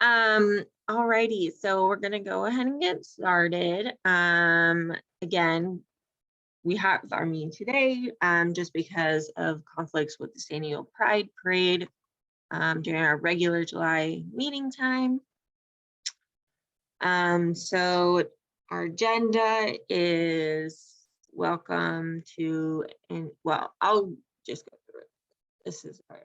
Alrighty, so we're gonna go ahead and get started. Again, we have our meeting today, just because of conflicts with the San Diego Pride Parade, during our regular July meeting time. So our agenda is welcome to, and well, I'll just go through it. This is our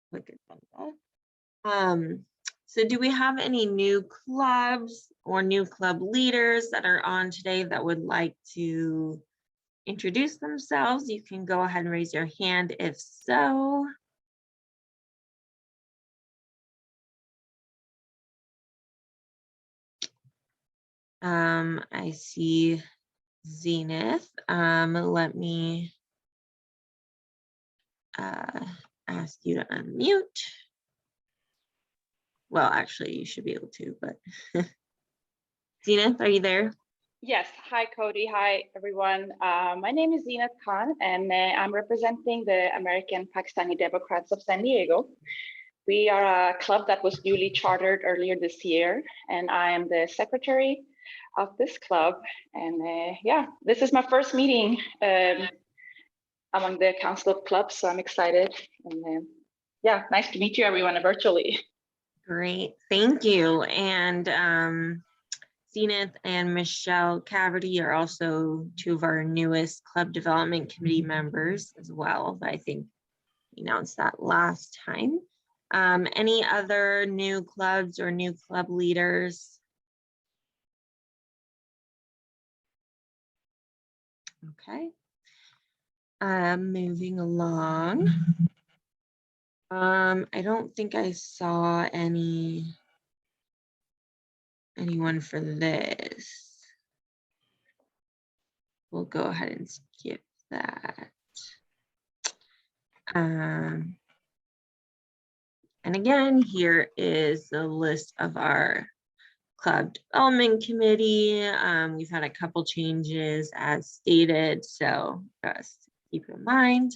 quick agenda. So do we have any new clubs or new club leaders that are on today that would like to introduce themselves? You can go ahead and raise your hand if so. I see Zenith. Let me ask you to unmute. Well, actually, you should be able to, but Zenith, are you there? Yes. Hi, Cody. Hi, everyone. My name is Zenith Khan, and I'm representing the American Pakistani Democrats of San Diego. We are a club that was newly chartered earlier this year, and I am the secretary of this club. And yeah, this is my first meeting among the council of clubs, so I'm excited. And yeah, nice to meet you, everyone, virtually. Great, thank you. And Zenith and Michelle Caverty are also two of our newest club development committee members as well. I think we announced that last time. Any other new clubs or new club leaders? Okay. Moving along. I don't think I saw anyone for this. We'll go ahead and skip that. And again, here is the list of our club development committee. We've had a couple changes as stated, so just keep in mind.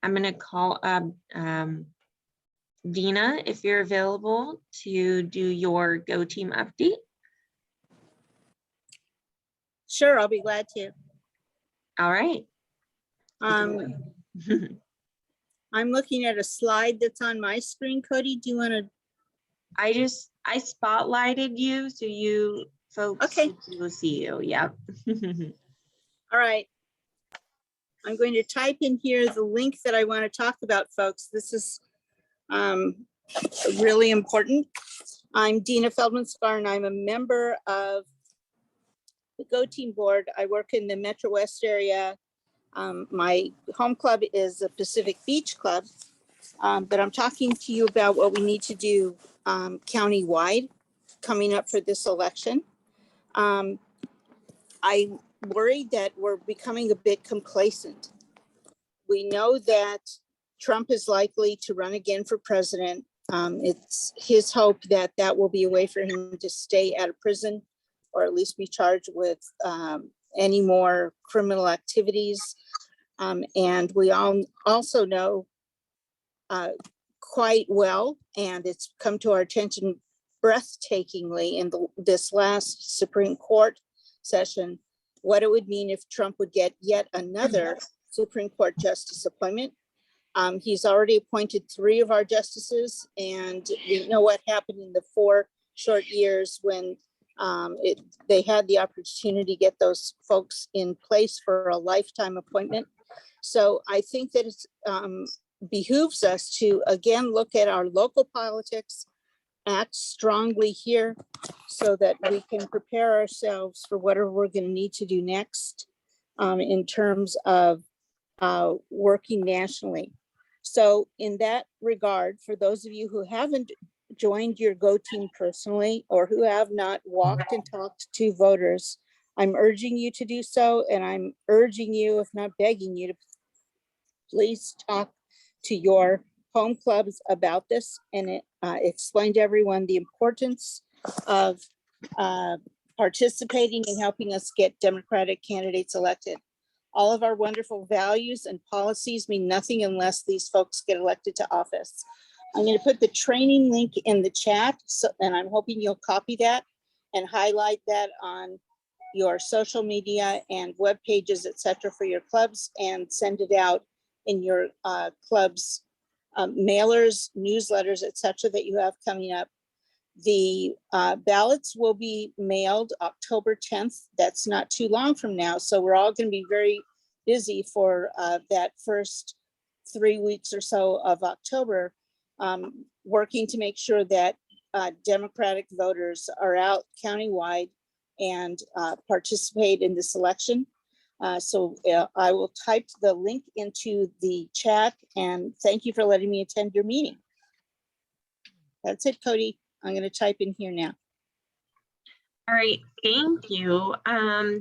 I'm going to call up Dina, if you're available to do your Go Team update. Sure, I'll be glad to. All right. I'm looking at a slide that's on my screen. Cody, do you want to? I spotlighted you so you folks will see you. Yep. All right. I'm going to type in here the link that I want to talk about, folks. This is really important. I'm Dina Feldman-Scar, and I'm a member of the Go Team board. I work in the Metro West area. My home club is a Pacific Beach club, but I'm talking to you about what we need to do county-wide coming up for this election. I'm worried that we're becoming a bit complacent. We know that Trump is likely to run again for president. It's his hope that that will be a way for him to stay out of prison, or at least be charged with any more criminal activities. And we all also know quite well, and it's come to our attention breathtakingly in this last Supreme Court session, what it would mean if Trump would get yet another Supreme Court justice appointment. He's already appointed 3 of our justices, and we know what happened in the 4 short years when they had the opportunity to get those folks in place for a lifetime appointment. So I think that it behooves us to again look at our local politics, act strongly here so that we can prepare ourselves for whatever we're going to need to do next in terms of working nationally. So in that regard, for those of you who haven't joined your Go Team personally, or who have not walked and talked to voters, I'm urging you to do so. And I'm urging you, if not begging you, to please talk to your home clubs about this and explain to everyone the importance of participating and helping us get Democratic candidates elected. All of our wonderful values and policies mean nothing unless these folks get elected to office. I'm going to put the training link in the chat, so, and I'm hoping you'll copy that and highlight that on your social media and web pages, et cetera, for your clubs, and send it out in your clubs, mailers, newsletters, et cetera, that you have coming up. The ballots will be mailed October 10th. That's not too long from now. So we're all going to be very busy for that first 3 weeks or so of October, working to make sure that Democratic voters are out countywide and participate in this election. So I will type the link into the chat, and thank you for letting me attend your meeting. That's it, Cody. I'm going to type in here now. All right, thank you.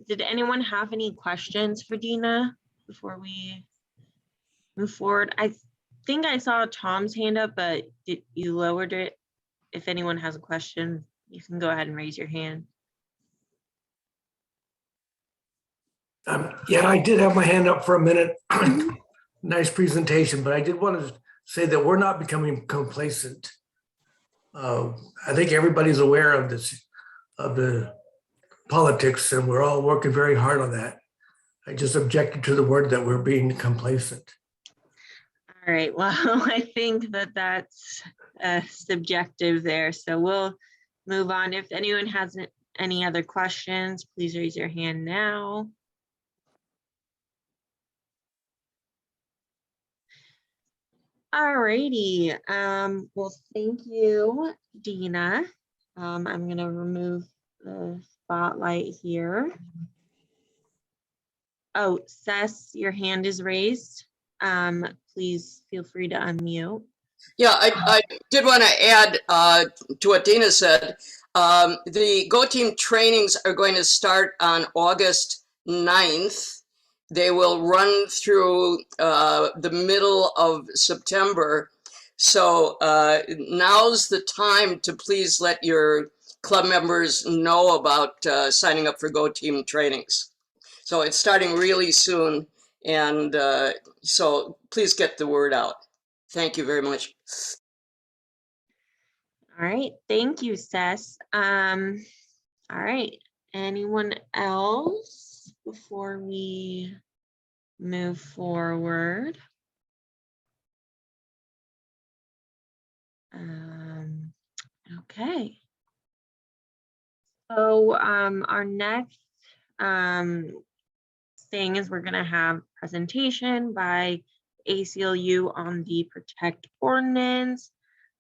Did anyone have any questions for Dina before we move forward? I think I saw Tom's hand up, but you lowered it. If anyone has a question, you can go ahead and raise your hand. Yeah, I did have my hand up for a minute. Nice presentation, but I did want to say that we're not becoming complacent. I think everybody's aware of this, of the politics, and we're all working very hard on that. I just objected to the word that we're being complacent. All right, well, I think that that's subjective there. So we'll move on. If anyone has any other questions, please raise your hand now. All righty. Well, thank you, Dina. I'm going to remove the spotlight here. Oh, Sess, your hand is raised. Please feel free to unmute. Yeah, I did want to add to what Dina said. The Go Team trainings are going to start on August 9th. They will run through the middle of September. So now's the time to please let your club members know about signing up for Go Team trainings. So it's starting really soon. And so please get the word out. Thank you very much. All right, thank you, Sess. All right, anyone else before we move forward? Okay. So our next thing is we're going to have presentation by ACLU on the Protect Ordinance.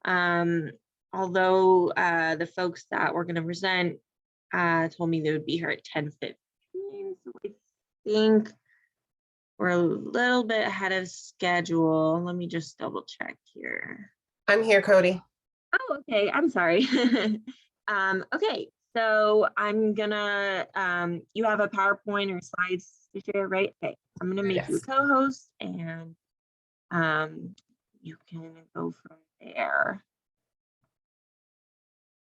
Although the folks that we're going to present told me they would be here at 10:15, so I think we're a little bit ahead of schedule. Let me just double check here. I'm here, Cody. Oh, okay. I'm sorry. Okay, so I'm gonna, you have a PowerPoint or slides to share, right? Okay, I'm gonna make you a Yes. co-host, and you can go from there.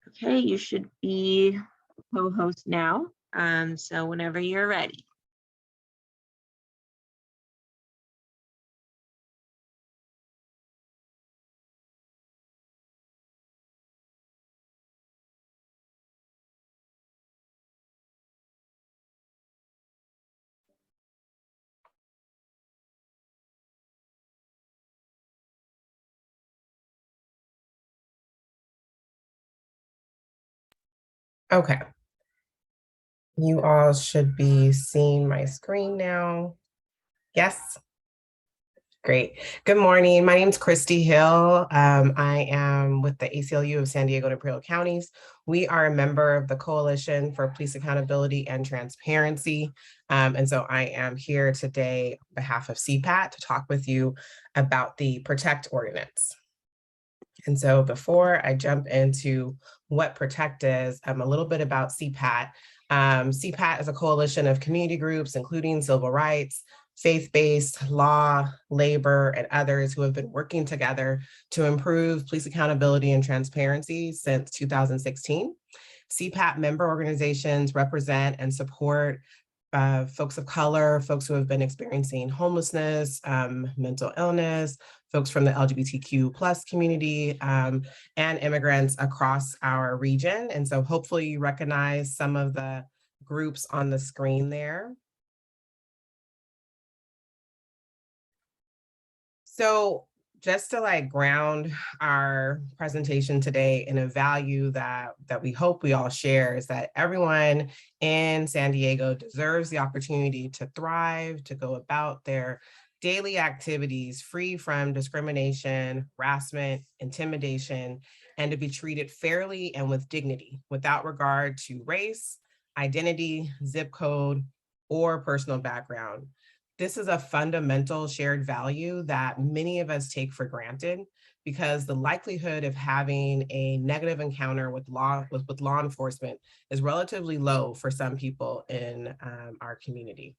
Okay, you should be a co-host now. So whenever you're ready. Okay. You all should be seeing my screen now. Yes. Great. Good morning. My name is Christy Hill. I am with the ACLU of San Diego and Imperial Counties. We are a member of the Coalition for Police Accountability and Transparency. And so I am here today on behalf of CPAT to talk with you about the Protect Ordinance. And so before I jump into what Protect is, a little bit about CPAT. CPAT is a coalition of community groups, including civil rights, faith-based, law, labor, and others who have been working together to improve police accountability and transparency since 2016. CPAT member organizations represent and support folks of color, folks who have been experiencing homelessness, mental illness, folks from the LGBTQ plus community, and immigrants across our region. And so hopefully you recognize some of the groups on the screen there. So just to like ground our presentation today in a value that we hope we all share is that everyone in San Diego deserves the opportunity to thrive, to go about their daily activities free from discrimination, harassment, intimidation, and to be treated fairly and with dignity without regard to race, identity, zip code, or personal background. This is a fundamental shared value that many of us take for granted because the likelihood of having a negative encounter with law enforcement is relatively low for some people in our community.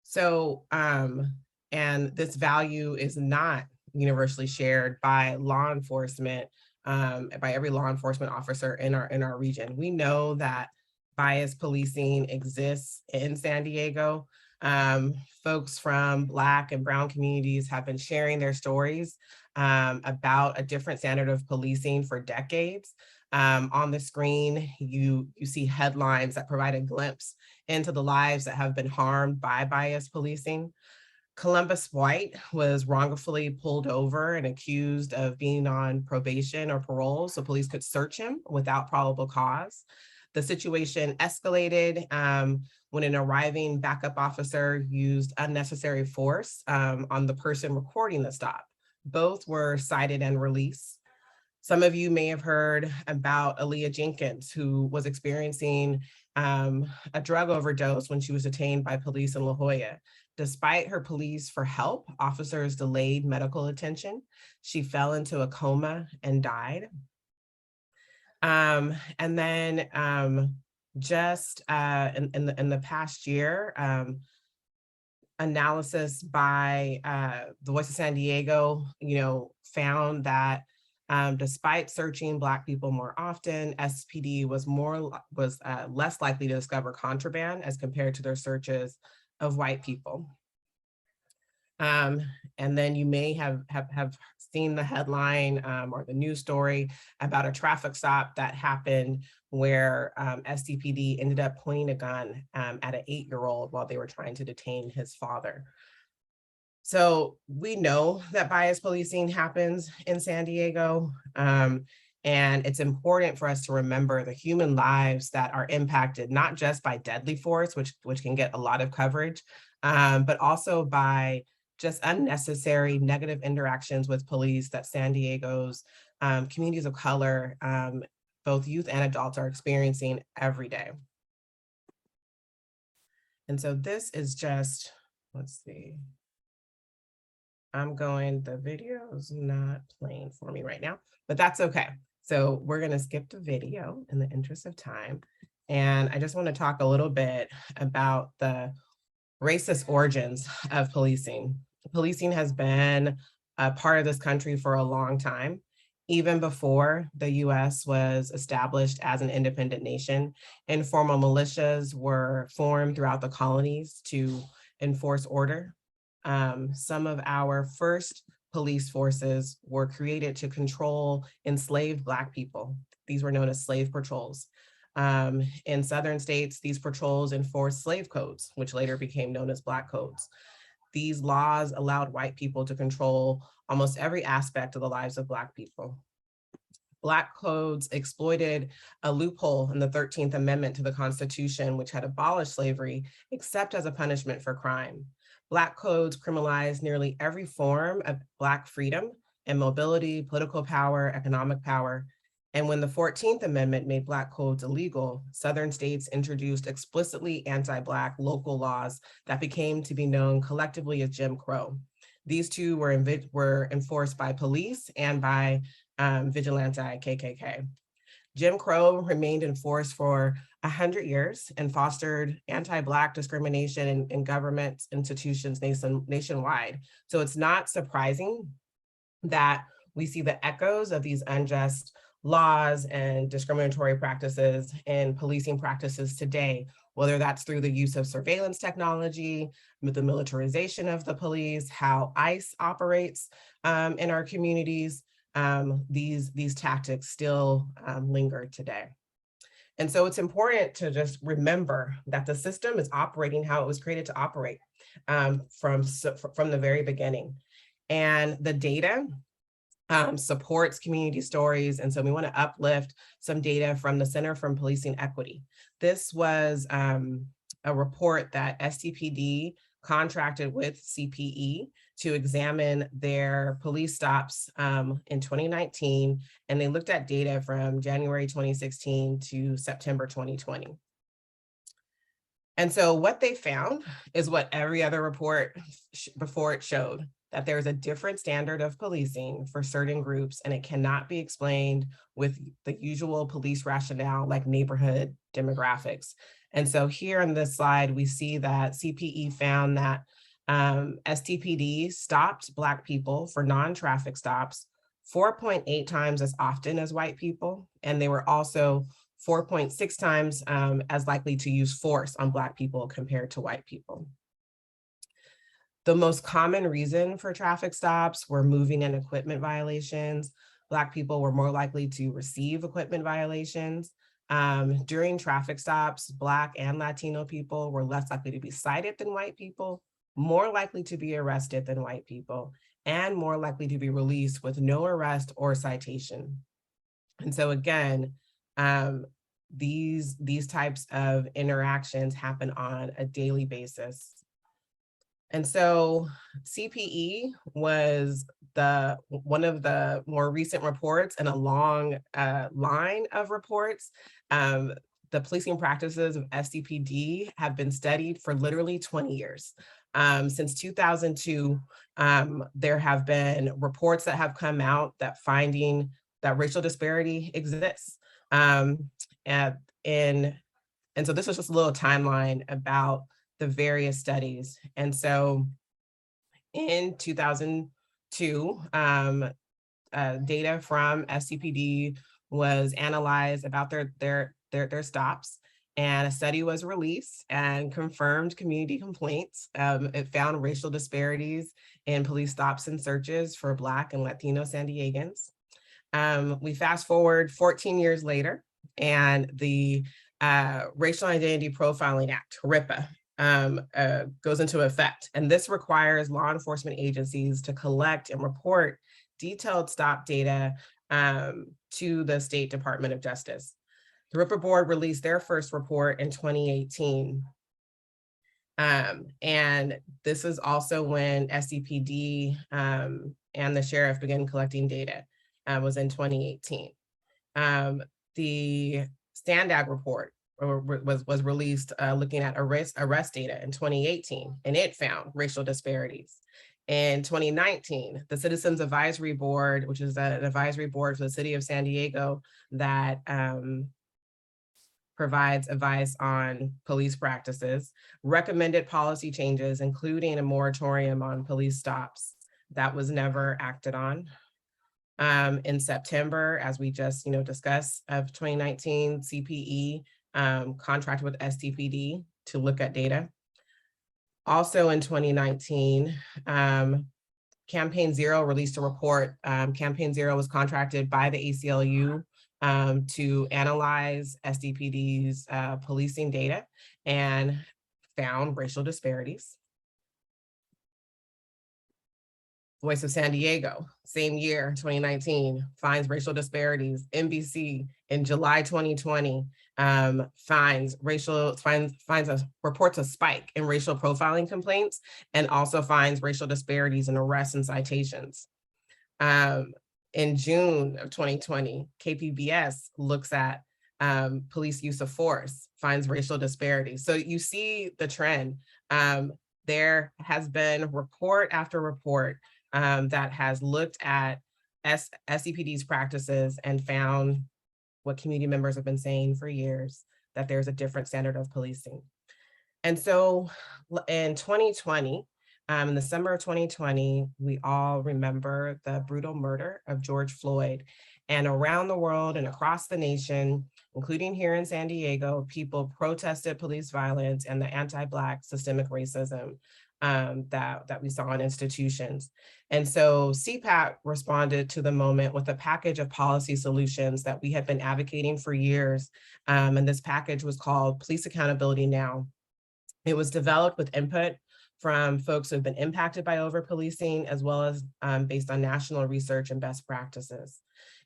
So, and this value is not universally shared by law enforcement, by every law enforcement officer in our region. We know that bias policing exists in San Diego. Folks from Black and Brown communities have been sharing their stories about a different standard of policing for decades. On the screen, you see headlines that provide a glimpse into the lives that have been harmed by bias policing. Columbus White was wrongfully pulled over and accused of being on probation or parole, so police could search him without probable cause. The situation escalated when an arriving backup officer used unnecessary force on the person recording the stop. Both were cited and released. Some of you may have heard about Aaliyah Jenkins, who was experiencing a drug overdose when she was detained by police in La Jolla. Despite her pleas for help, officers delayed medical attention. She fell into a coma and died. And then just in the past year, analysis by the Voice of San Diego, found that despite searching Black people more often, SPD was less likely to discover contraband as compared to their searches of white people. And then you may have seen the headline or the news story about a traffic stop that happened where SDPD ended up pointing a gun at an 8-year-old while they were trying to detain his father. So we know that bias policing happens in San Diego, and it's important for us to remember the human lives that are impacted, not just by deadly force, which can get a lot of coverage, but also by just unnecessary negative interactions with police that San Diego's communities of color, both youth and adults, are experiencing every day. And so this is just, let's see. The video is not playing for me right now, but that's okay. So we're gonna skip the video in the interest of time. And I just wanna talk a little bit about the racist origins of policing. Policing has been a part of this country for a long time. Even before the US was established as an independent nation, informal militias were formed throughout the colonies to enforce order. Some of our first police forces were created to control enslaved Black people. These were known as slave patrols. In southern states, these patrols enforced slave codes, which later became known as Black codes. These laws allowed white people to control almost every aspect of the lives of Black people. Black codes exploited a loophole in the 13th Amendment to the Constitution, which had abolished slavery, except as a punishment for crime. Black codes criminalized nearly every form of Black freedom and mobility, political power, economic power. And when the 14th Amendment made Black codes illegal, Southern states introduced explicitly anti-Black local laws that became to be known collectively as Jim Crow. These two were enforced by police and by vigilante KKK. Jim Crow remained in force for 100 years and fostered anti-Black discrimination in government institutions nationwide. So it's not surprising that we see the echoes of these unjust laws and discriminatory practices and policing practices today, whether that's through the use of surveillance technology, with the militarization of the police, how ICE operates in our communities. These tactics still linger today. And so it's important to just remember that the system is operating how it was created to operate from the very beginning. And the data supports community stories. And so we want to uplift some data from the Center for Policing Equity. This was a report that STPD contracted with CPE to examine their police stops in 2019, and they looked at data from January 2016 to September 2020. And so what they found is what every other report before it showed, that there's a different standard of policing for certain groups, and it cannot be explained with the usual police rationale like neighborhood demographics. And so here on this slide, we see that CPE found that STPD stopped Black people for non-traffic stops 4.8 times as often as white people, and they were also 4.6 times as likely to use force on Black people compared to white people. The most common reason for traffic stops were moving and equipment violations. Black people were more likely to receive equipment violations. During traffic stops, Black and Latino people were less likely to be cited than white people, more likely to be arrested than white people, and more likely to be released with no arrest or citation. And so again, these types of interactions happen on a daily basis. And so CPE was one of the more recent reports in a long line of reports. The policing practices of STPD have been studied for literally 20 years. Since 2002, there have been reports that have come out that finding that racial disparity exists. And so this was just a little timeline about the various studies. And so in 2002, data from STPD was analyzed about their stops, and a study was released and confirmed community complaints. It found racial disparities in police stops and searches for Black and Latino San Diegans. We fast forward 14 years later, and the Racial Identity Profiling Act, RIPA, goes into effect. And this requires law enforcement agencies to collect and report detailed stop data to the State Department of Justice. The RIPA board released their first report in 2018. And this is also when SCPD and the sheriff began collecting data, was in 2018. The STANDAG report was released looking at arrest data in 2018, and it found racial disparities. In 2019, the Citizens Advisory Board, which is an advisory board for the city of San Diego that provides advice on police practices, recommended policy changes, including a moratorium on police stops. That was never acted on. In September, as we just discussed, of 2019, CPE contracted with STPD to look at data. Also in 2019, Campaign Zero released a report. Campaign Zero was contracted by the ACLU to analyze STPD's policing data and found racial disparities. Voice of San Diego, same year, 2019, finds racial disparities. NBC in July 2020 reports a spike in racial profiling complaints and also finds racial disparities in arrests and citations. In June of 2020, KPBS looks at police use of force, finds racial disparities. So you see the trend. There has been report after report that has looked at SCPD's practices and found what community members have been saying for years, that there's a different standard of policing. And so in 2020, In the summer of 2020, we all remember the brutal murder of George Floyd. And around the world and across the nation, including here in San Diego, people protested police violence and the anti-Black systemic racism that we saw in institutions. And so CPAC responded to the moment with a package of policy solutions that we had been advocating for years. And this package was called Police Accountability Now. It was developed with input from folks who have been impacted by over-policing, as well as based on national research and best practices.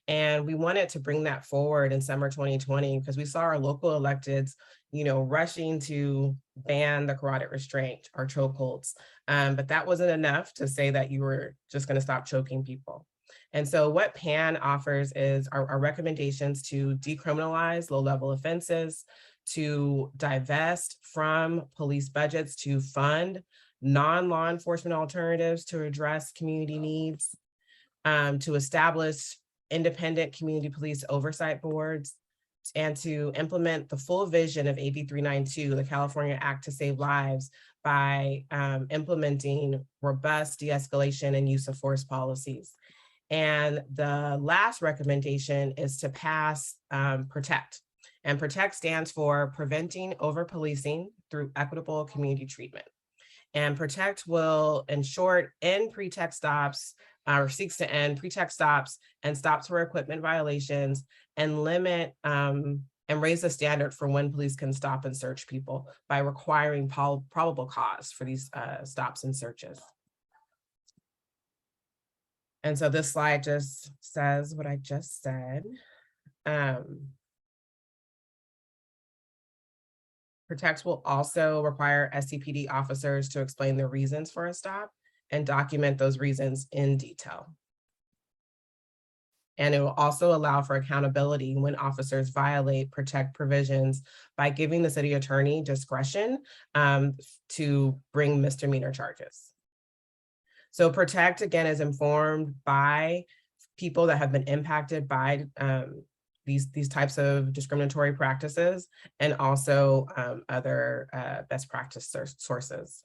And we wanted to bring that forward in summer 2020 because we saw our local electeds, rushing to ban the carotid restraint or chokeholds. But that wasn't enough to say that you were just going to stop choking people. And so what PAN offers is our recommendations to decriminalize low-level offenses, to divest from police budgets, to fund non-law enforcement alternatives to address community needs, to establish independent community police oversight boards, and to implement the full vision of AB 392, the California Act to Save Lives, by implementing robust de-escalation and use of force policies. And the last recommendation is to pass PROTECT. And PROTECT stands for Preventing Over-Policing Through Equitable Community Treatment. And PROTECT will, in short, end pretext stops, or seeks to end pretext stops and stops for equipment violations, and limit and raise the standard for when police can stop and search people by requiring probable cause for these stops and searches. And so this slide just says what I just said. PROTECT will also require SCPD officers to explain the reasons for a stop and document those reasons in detail. And it will also allow for accountability when officers violate PROTECT provisions by giving the city attorney discretion to bring misdemeanor charges. So PROTECT, again, is informed by people that have been impacted by these types of discriminatory practices, and also other best practice sources.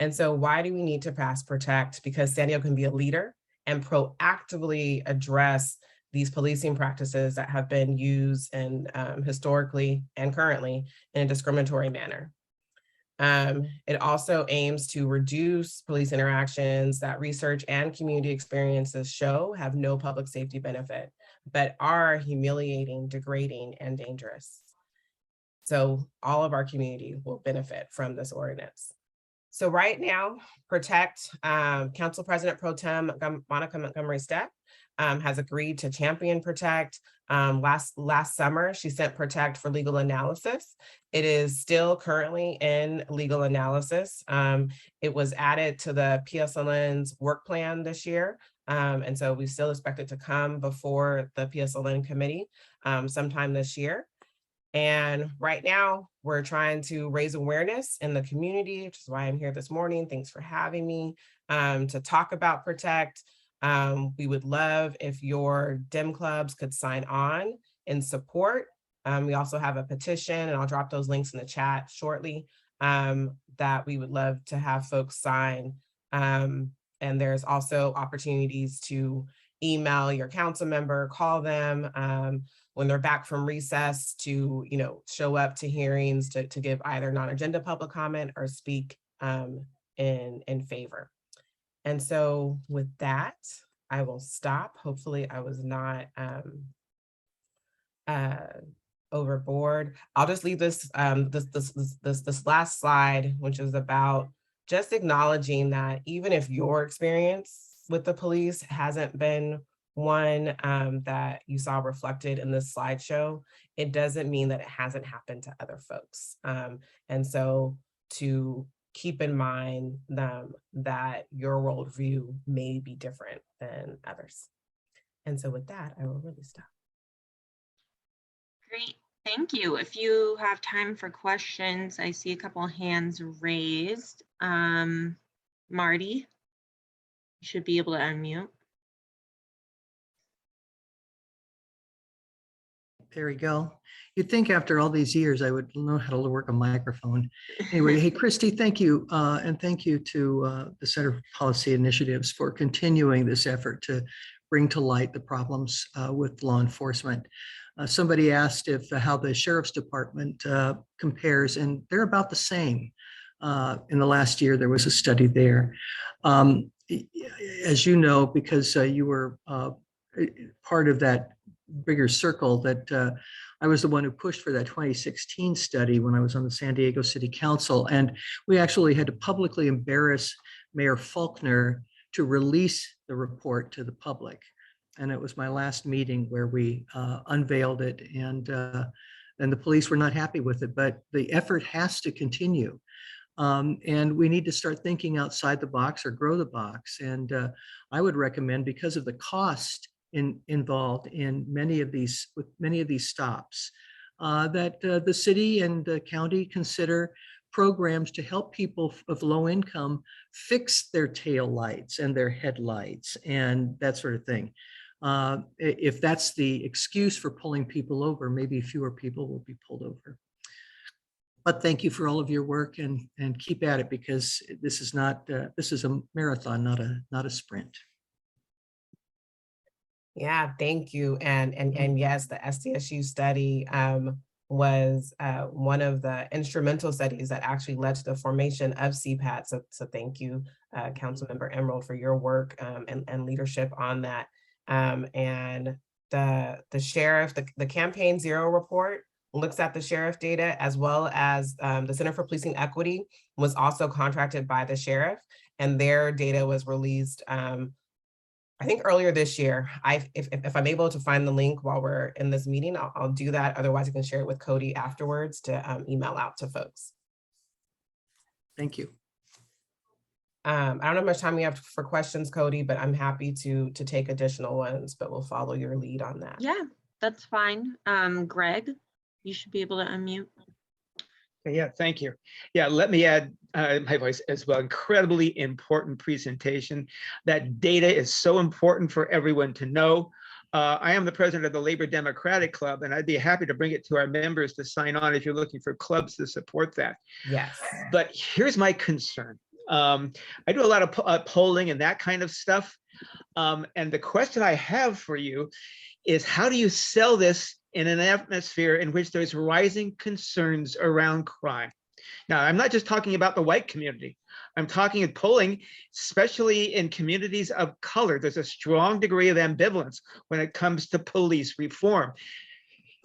And so why do we need to pass PROTECT? Because San Diego can be a leader and proactively address these policing practices that have been used and historically and currently in a discriminatory manner. It also aims to reduce police interactions that research and community experiences show have no public safety benefit, but are humiliating, degrading, and dangerous. So all of our community will benefit from this ordinance. So right now, PROTECT, Council President Pro Tem Monica Montgomery Stepp has agreed to champion PROTECT. Last summer, she sent PROTECT for legal analysis. It is still currently in legal analysis. It was added to the PSLN's work plan this year. And so we still expect it to come before the PSLN committee sometime this year. And right now, we're trying to raise awareness in the community, which is why I'm here this morning. Thanks for having me to talk about PROTECT. We would love if your DEM clubs could sign on in support. We also have a petition, and I'll drop those links in the chat shortly, that we would love to have folks sign. And there's also opportunities to email your council member, call them when they're back from recess to show up to hearings to give either non-agenda public comment or speak in favor. And so with that, I will stop. Hopefully I was not overboard. I'll just leave this this last slide, which is about just acknowledging that even if your experience with the police hasn't been one that you saw reflected in this slideshow, it doesn't mean that it hasn't happened to other folks. And so to keep in mind that your worldview may be different than others. And so with that, I will really stop. Great, thank you. If you have time for questions, I see a couple of hands raised. Marty, you should be able to unmute. There we go. You'd think after all these years, I would know how to work a microphone. Anyway, hey, Christy, thank you. And thank you to the Center for Policy Initiatives for continuing this effort to bring to light the problems with law enforcement. Somebody asked if how the Sheriff's Department compares, and they're about the same. In the last year, there was a study there. As you know, because you were part of that bigger circle, that I was the one who pushed for that 2016 study when I was on the San Diego City Council. And we actually had to publicly embarrass Mayor Faulkner to release the report to the public. And it was my last meeting where we unveiled it, and the police were not happy with it, but the effort has to continue. And we need to start thinking outside the box or grow the box. And I would recommend, because of the cost involved in many of these stops, that the city and the county consider programs to help people of low income fix their tail lights and their headlights and that sort of thing. If that's the excuse for pulling people over, maybe fewer people will be pulled over. But thank you for all of your work, and keep at it, because this is a marathon, not a sprint. Yeah, thank you. And yes, the SDSU study was one of the instrumental studies that actually led to the formation of CPAT. So thank you, Councilmember Emerald, for your work and leadership on that. And the sheriff, the Campaign Zero report looks at the sheriff data, as well as the Center for Policing Equity was also contracted by the sheriff, and their data was released I think earlier this year. If I'm able to find the link while we're in this meeting, I'll do that. Otherwise, I can share it with Cody afterwards to email out to folks. Thank you. I don't know how much time we have for questions, Cody, but I'm happy to take additional ones, but we'll follow your lead on that. Yeah, that's fine. Greg, you should be able to unmute. Yeah, thank you. Yeah, let me add my voice as well. Incredibly important presentation. That data is so important for everyone to know. I am the president of the Labor Democratic Club, and I'd be happy to bring it to our members to sign on if you're looking for clubs to support that. Yes. But here's my concern. I do a lot of polling and that kind of stuff. And the question I have for you is, how do you sell this in an atmosphere in which there's rising concerns around crime? Now, I'm not just talking about the white community. I'm talking in polling, especially in communities of color. There's a strong degree of ambivalence when it comes to police reform.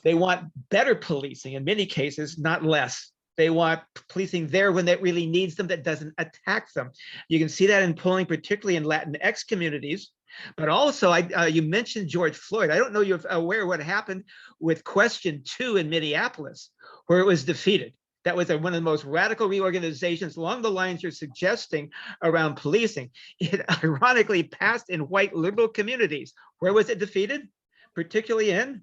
They want better policing in many cases, not less. They want policing there when it really needs them, that doesn't attack them. You can see that in polling, particularly in Latinx communities. But also, you mentioned George Floyd. I don't know if you're aware of what happened with question 2 in Minneapolis, where it was defeated. That was one of the most radical reorganizations along the lines you're suggesting around policing. It ironically passed in white liberal communities. Where was it defeated? Particularly in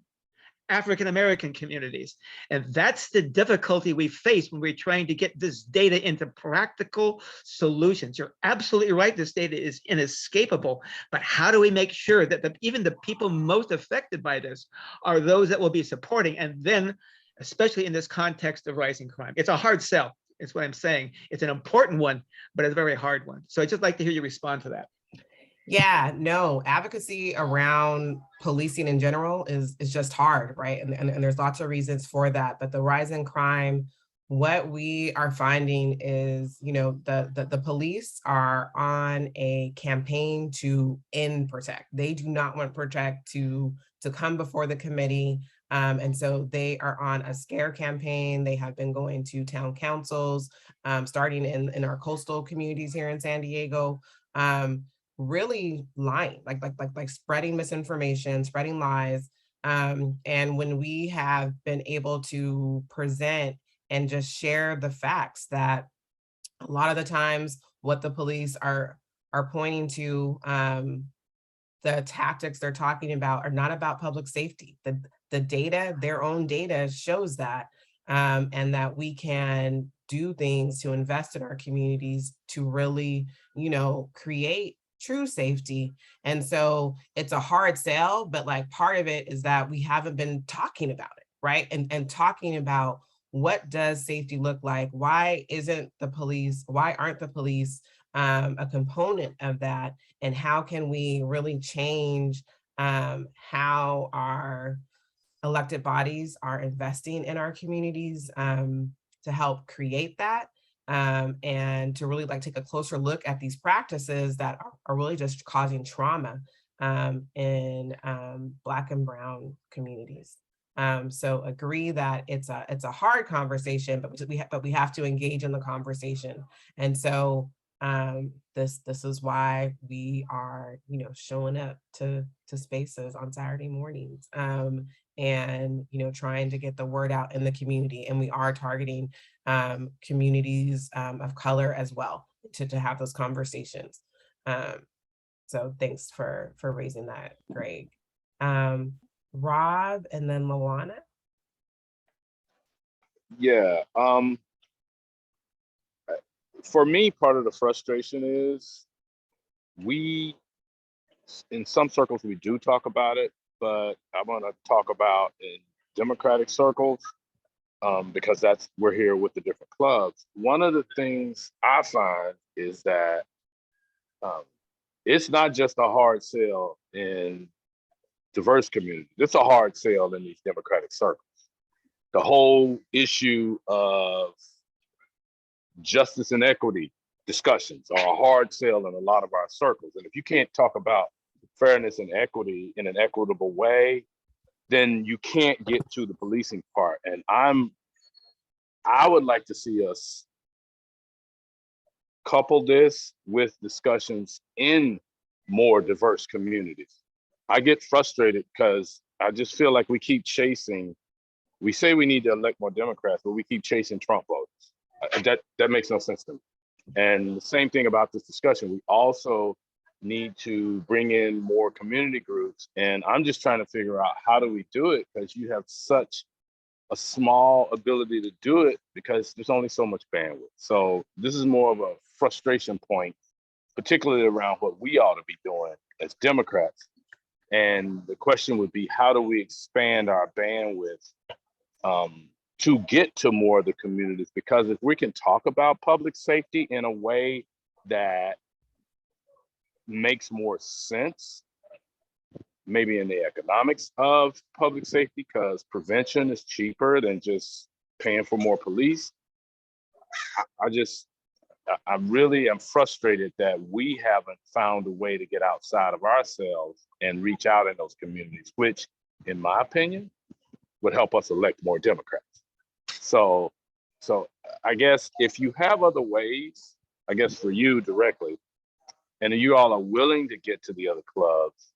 African-American communities. And that's the difficulty we face when we're trying to get this data into practical solutions. You're absolutely right, this data is inescapable, but how do we make sure that even the people most affected by this are those that will be supporting? And then, especially in this context of rising crime, it's a hard sell, is what I'm saying. It's an important one, but it's a very hard one. So I'd just like to hear you respond to that. Yeah, no, advocacy around policing in general is just hard, right? And there's lots of reasons for that. But the rise in crime, what we are finding is, the police are on a campaign to end Protect. They do not want Protect to come before the committee. And so they are on a scare campaign. They have been going to town councils, starting in our coastal communities here in San Diego. Really lying, like spreading misinformation, spreading lies. And when we have been able to present and just share the facts that a lot of the times what the police are pointing to, the tactics they're talking about are not about public safety. The data, their own data shows that, and that we can do things to invest in our communities to really, create true safety. And so it's a hard sell, but like part of it is that we haven't been talking about it, right? And talking about what does safety look like? Why aren't the police a component of that? And how can we really change how our elected bodies are investing in our communities to help create that, and to really like take a closer look at these practices that are really just causing trauma in Black and Brown communities. So agree that it's a hard conversation, but we have to engage in the conversation. And so this is why we are, showing up to spaces on Saturday mornings, and trying to get the word out in the community. And we are targeting communities of color as well to have those conversations. So thanks for raising that, Greg. Rob, and then Luana. Yeah. For me, part of the frustration is in some circles, we do talk about it, but I want to talk about in Democratic circles, because we're here with the different clubs. One of the things I find is that it's not just a hard sell in diverse communities. It's a hard sell in these Democratic circles. The whole issue of justice and equity discussions are a hard sell in a lot of our circles. And if you can't talk about fairness and equity in an equitable way, then you can't get to the policing part. And I would like to see us couple this with discussions in more diverse communities. I get frustrated because I just feel like we say we need to elect more Democrats, but we keep chasing Trump voters. That makes no sense to me. And the same thing about this discussion, we also need to bring in more community groups. And I'm just trying to figure out how do we do it, because you have such a small ability to do it because there's only so much bandwidth. So this is more of a frustration point, particularly around what we ought to be doing as Democrats. And the question would be, how do we expand our bandwidth to get to more of the communities? Because if we can talk about public safety in a way that makes more sense, maybe in the economics of public safety, because prevention is cheaper than just paying for more police. I really am frustrated that we haven't found a way to get outside of ourselves and reach out in those communities, which, in my opinion, would help us elect more Democrats. So I guess if you have other ways, I guess for you directly, and you all are willing to get to the other clubs,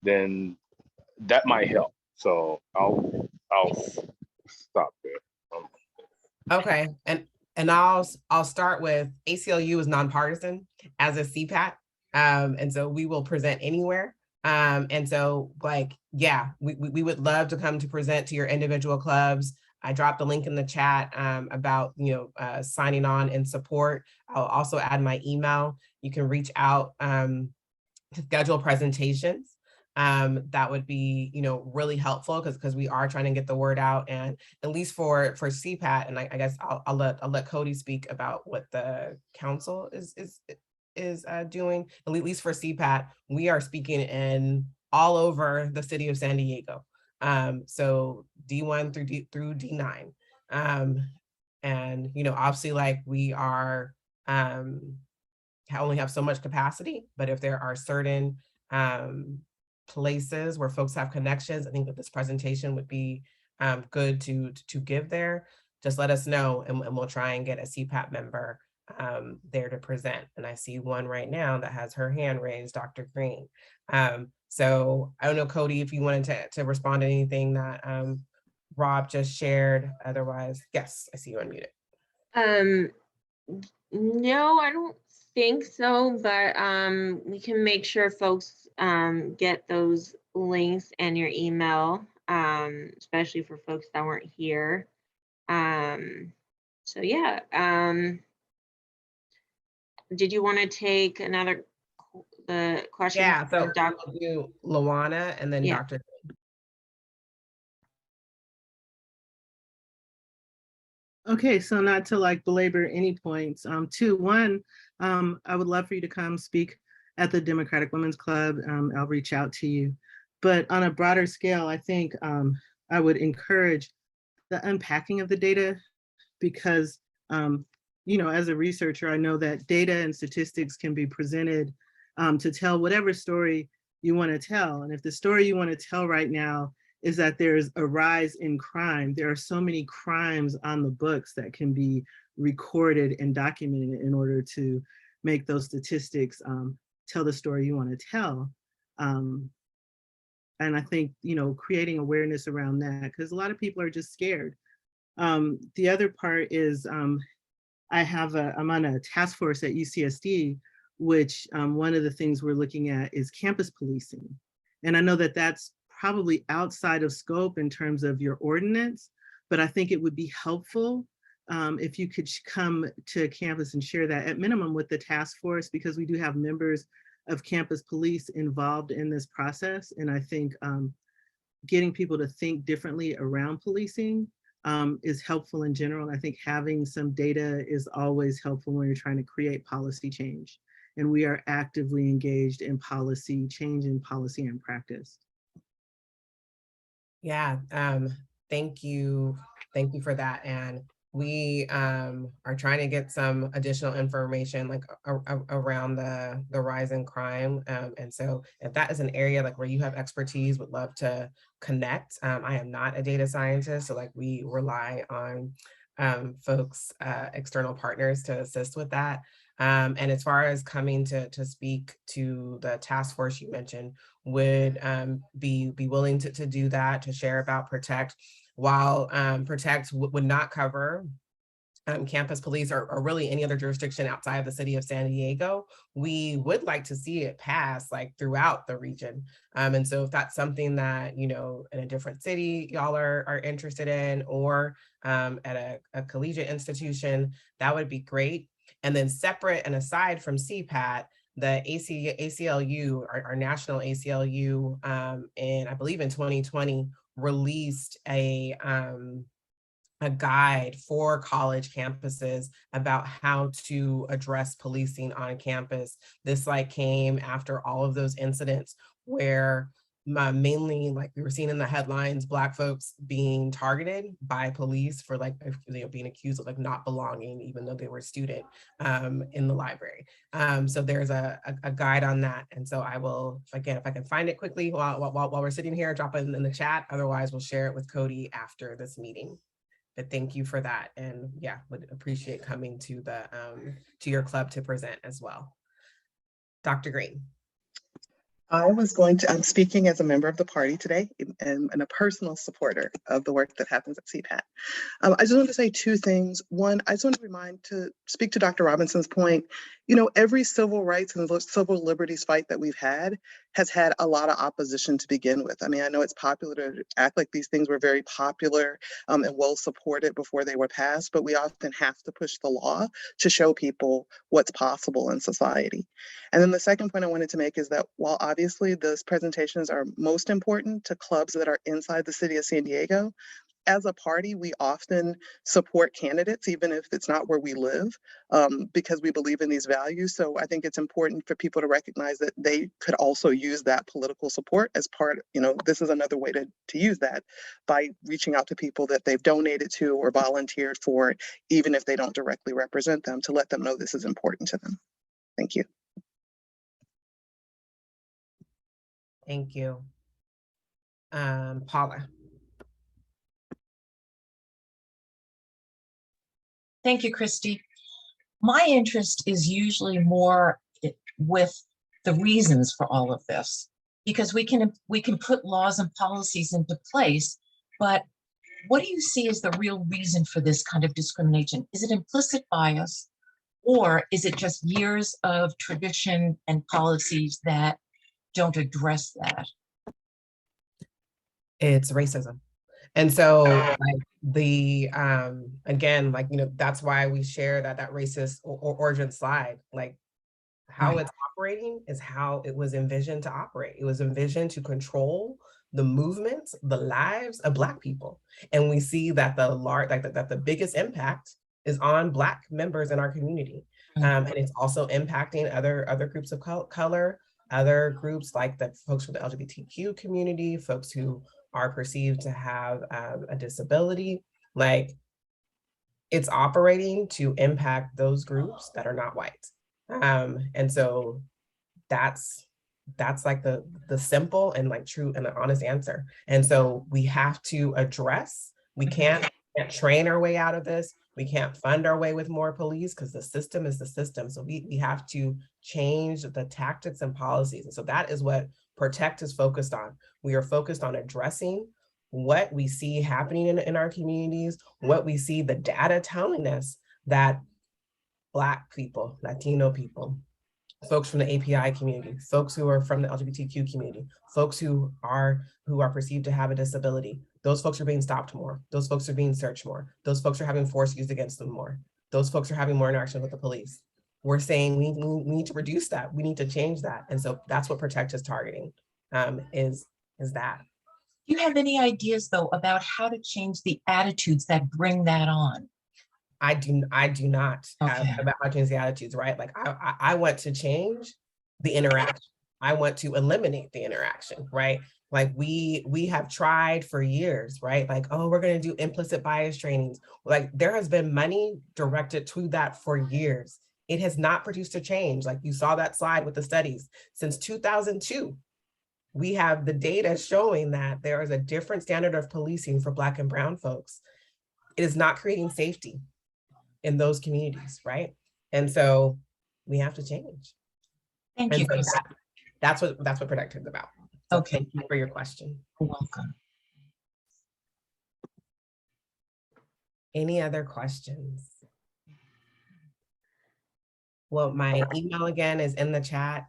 then that might help. So I'll stop there. Okay, and I'll start with ACLU is nonpartisan as a CPAT, and so we will present anywhere. And so yeah, we would love to come to present to your individual clubs. I dropped the link in the chat about signing on and support. I'll also add my email. You can reach out to schedule presentations. That would be really helpful because we are trying to get the word out, and at least for CPAT, and I guess I'll let Cody speak about what the council is doing. At least for CPAT, we are speaking in all over the city of San Diego. So D1 through D9. And obviously we are only have so much capacity, but if there are certain places where folks have connections, I think that this presentation would be good to give there. Just let us know, and we'll try and get a CPAT member there to present. And I see one right now that has her hand raised, Dr. Green. So I don't know, Cody, if you wanted to respond to anything that Rob just shared. Otherwise, yes, I see you unmuted. No, I don't think so, but we can make sure folks get those links and your email, especially for folks that weren't here. So yeah, did you want to take another the question Yeah, so for Dr. we'll do Luana and then Yeah. Dr. Okay, so not to like belabor any points. Two, one, I would love for you to come speak at the Democratic Women's Club. I'll reach out to you. But on a broader scale, I think I would encourage the unpacking of the data because, you know, as a researcher, I know that data and statistics can be presented to tell whatever story you want to tell. And if the story you want to tell right now is that there's a rise in crime, there are so many crimes on the books that can be recorded and documented in order to make those statistics tell the story you want to tell. And I think, you know, creating awareness around that, because a lot of people are just scared. The other part is I'm on a task force at UCSD, which one of the things we're looking at is campus policing. And I know that that's probably outside of scope in terms of your ordinance, but I think it would be helpful if you could come to campus and share that at minimum with the task force, because we do have members of campus police involved in this process. And I think getting people to think differently around policing is helpful in general. And I think having some data is always helpful when you're trying to create policy change. And we are actively engaged in policy change in policy and practice. Yeah, thank you. Thank you for that. And we are trying to get some additional information like around the rise in crime. And so if that is an area like where you have expertise, would love to connect. I am not a data scientist, so like we rely on folks, external partners to assist with that. And as far as coming to speak to the task force you mentioned, would be willing to do that, to share about Protect. While Protect would not cover campus police or really any other jurisdiction outside of the city of San Diego, we would like to see it pass like throughout the region. And so if that's something that, you know, in a different city y'all are interested in, or at a collegiate institution, that would be great. And then separate and aside from CPAT, the ACLU, our national ACLU, and I believe in 2020 released a guide for college campuses about how to address policing on campus. This like came after all of those incidents where mainly, like we were seeing in the headlines, Black folks being targeted by police for like, you know, being accused of like not belonging, even though they were a student in the library. So there's a guide on that. And so I will, again, if I can find it quickly while we're sitting here, drop it in the chat. Otherwise, we'll share it with Cody after this meeting. But thank you for that. And yeah, would appreciate coming to the to your club to present as well. Dr. Green. I'm speaking as a member of the party today and a personal supporter of the work that happens at CPAT. I just want to say two things. One, I just want to speak to Dr. Robinson's point. You know, every civil rights and civil liberties fight that we've had has had a lot of opposition to begin with. I mean, I know it's popular to act like these things were very popular and well supported before they were passed, but we often have to push the law to show people what's possible in society. And then the second point I wanted to make is that while obviously those presentations are most important to clubs that are inside the city of San Diego, as a party, we often support candidates, even if it's not where we live, because we believe in these values. So I think it's important for people to recognize that they could also use that political support as part, you know, this is another way to use that by reaching out to people that they've donated to or volunteered for, even if they don't directly represent them, to let them know this is important to them. Thank you. Thank you. Paula. Thank you, Christy. My interest is usually more with the reasons for all of this, because we can put laws and policies into place, but what do you see as the real reason for this kind of discrimination? Is it implicit bias, or is it just years of tradition and policies that don't address that? It's racism. And so like the, again, like, you know, that's why we share that racist origin slide. Like how it's operating is how it was envisioned to operate. It was envisioned to control the movements, the lives of Black people. And we see that that the biggest impact is on Black members in our community. And it's also impacting other groups of color, other groups like the folks from the LGBTQ community, folks who are perceived to have a disability. Like, it's operating to impact those groups that are not white. And so that's like the simple and like true and the honest answer. And so we have to address, we can't train our way out of this. We can't fund our way with more police because the system is the system. So we have to change the tactics and policies. And so that is what Protect is focused on. We are focused on addressing what we see happening in our communities, what we see the data telling us that Black people, Latino people, folks from the API community, folks who are from the LGBTQ community, folks who are perceived to have a disability, those folks are being stopped more. Those folks are being searched more. Those folks are having force used against them more. Those folks are having more interaction with the police. We're saying we need to reduce that. We need to change that. And so that's what Protect is targeting, is that. Do you have any ideas though about how to change the attitudes that bring that on? I do not have Okay. about how to change the attitudes, right? Like I want to change the interaction. I want to eliminate the interaction, right? Like we have tried for years, right? Like, oh, we're going to do implicit bias trainings. Like, there has been money directed to that for years. It has not produced a change. Like, you saw that slide with the studies. Since 2002, we have the data showing that there is a different standard of policing for Black and brown folks. It is not creating safety in those communities, right? And so we have to change. Thank you, Chris. That's what Protect is about. So Okay. thank you for your question. You're welcome. Any other questions? Well, my email again is in the chat.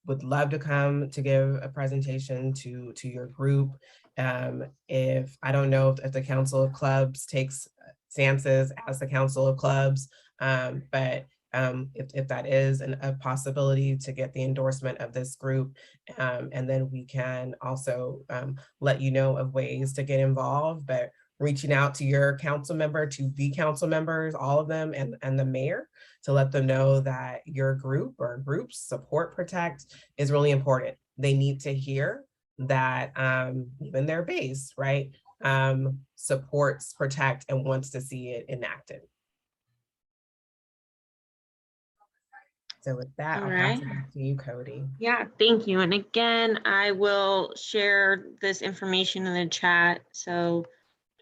Would love to come to give a presentation to your group. If I don't know if the Council of Clubs takes stances as the Council of Clubs, but if that is a possibility to get the endorsement of this group, and then we can also let you know of ways to get involved, but reaching out to your council member, to the council members, all of them, and the mayor, to let them know that your group or groups support Protect is really important. They need to hear that even their base, right, supports Protect and wants to see it enacted. So with that, I'll pass it back to you, Cody. Yeah, thank you. And again, I will share this information in the chat, so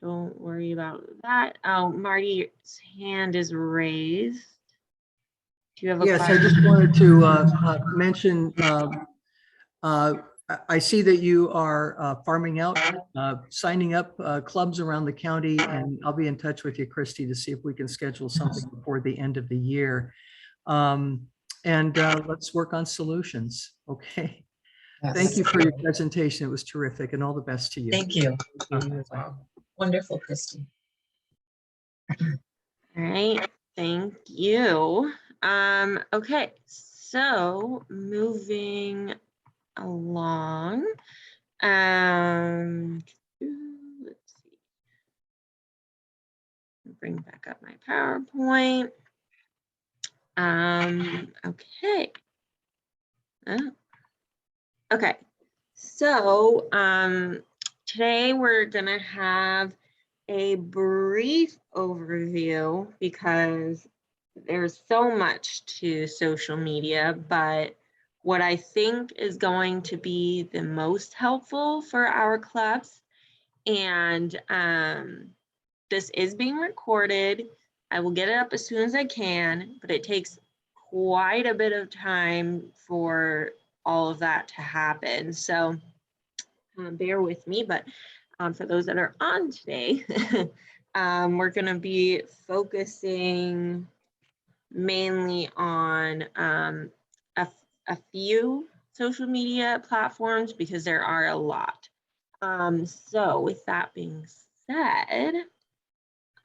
don't worry about that. Oh, Marty's hand is raised. Do you have a Yes, question? I just wanted to mention, I see that you are farming out, signing up clubs around the county, and I'll be in touch with you, Christy, to see if we can schedule something before the end of the year. And let's work on solutions, okay? Yes. Thank you for your presentation. It was terrific, and all the best to you. Thank you. You as well. Wonderful, Christy. All right, thank you. Okay, so moving along. Let's see. Bring back up my PowerPoint. Okay. Okay, so today we're gonna have a brief overview because there's so much to social media, but what I think is going to be the most helpful for our clubs, and this is being recorded. I will get it up as soon as I can, but it takes quite a bit of time for all of that to happen. So bear with me, but for those that are on today, we're going to be focusing mainly on a few social media platforms because there are a lot. So with that being said,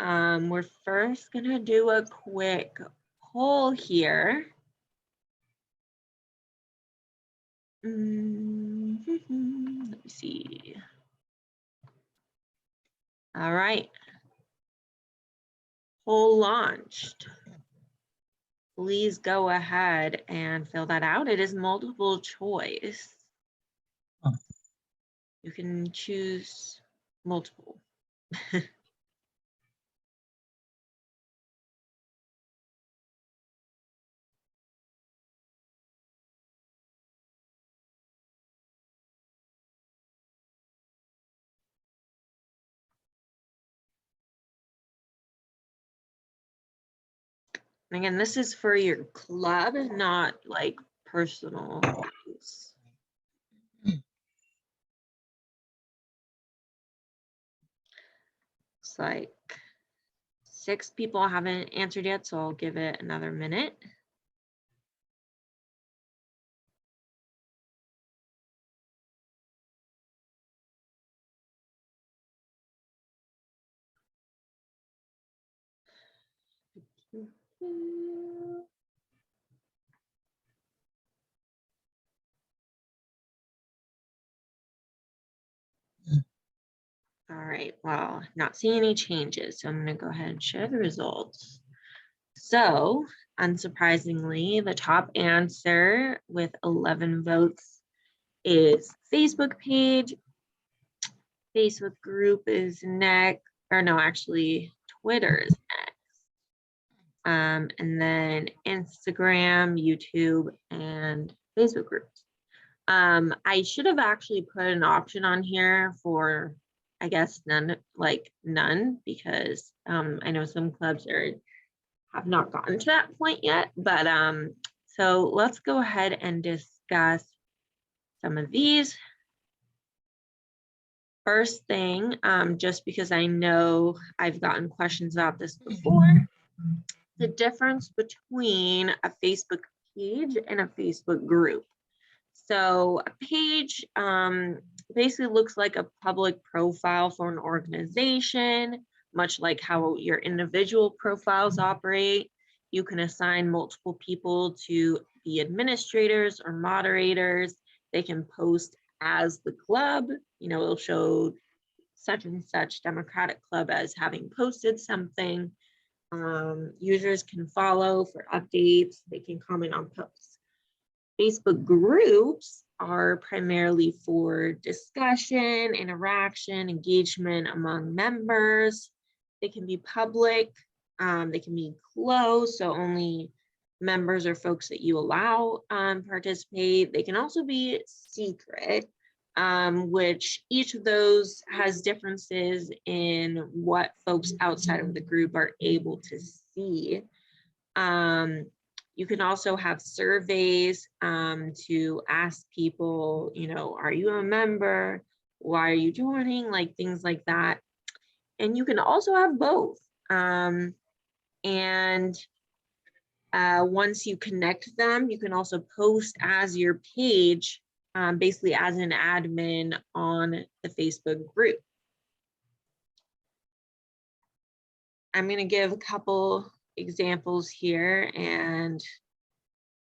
we're first going to do a quick poll here. Let me see. All right. Poll launched. Please go ahead and fill that out. It is multiple choice. You can choose multiple. And again, this is for your club, not like personal use. It's like 6 people haven't answered yet, so I'll give it another minute. All right, well, not seeing any changes, so I'm going to go ahead and share the results. So, unsurprisingly, the top answer with 11 votes is Facebook page. Facebook group is next, or no, actually, Twitter is next. And then Instagram, YouTube, and Facebook groups. I should have actually put an option on here for, I guess, none, because I know some clubs have not gotten to that point yet. But so let's go ahead and discuss some of these. First thing, just because I know I've gotten questions about this before, the difference between a Facebook page and a Facebook group. So a page basically looks like a public profile for an organization, much like how your individual profiles operate. You can assign multiple people to be administrators or moderators. They can post as the club, it'll show such and such Democratic club as having posted something. Users can follow for updates. They can comment on posts. Facebook groups are primarily for discussion, interaction, engagement among members. They can be public, they can be closed, so only members or folks that you allow participate. They can also be secret, which each of those has differences in what folks outside of the group are able to see. You can also have surveys to ask people, are you a member? Why are you joining? Like things like that. And you can also have both. Once you connect them, you can also post as your page, basically as an admin on the Facebook group. I'm going to give a couple examples here, and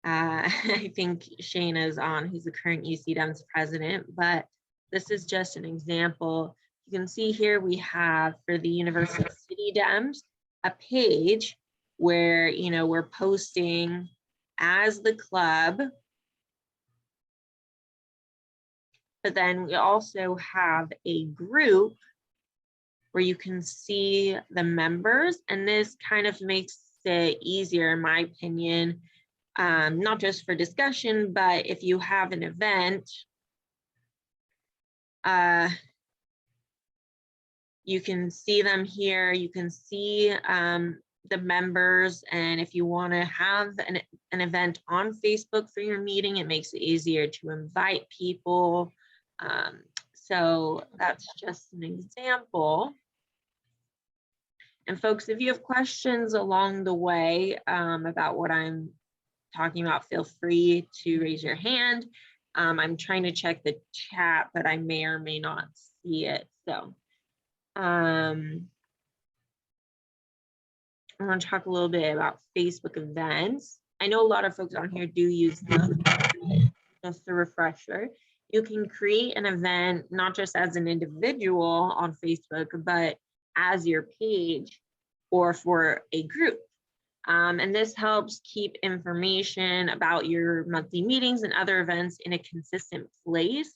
I think Shayna's on, who's the current UC Dems president, but this is just an example. You can see here we have for the University City Dems a page where we're posting as the club, but then we also have a group where you can see the members, and this kind of makes it easier, in my opinion, not just for discussion, but if you have an event, you can see them here, you can see the members, and if you want to have an event on Facebook for your meeting, it makes it easier to invite people. So that's just an example. And folks, if you have questions along the way about what I'm talking about, feel free to raise your hand. I'm trying to check the chat, but I may or may not see it. So I want to talk a little bit about Facebook events. I know a lot of folks on here do use them. just a refresher, you can create an event, not just as an individual on Facebook, but as your page or for a group. And this helps keep information about your monthly meetings and other events in a consistent place,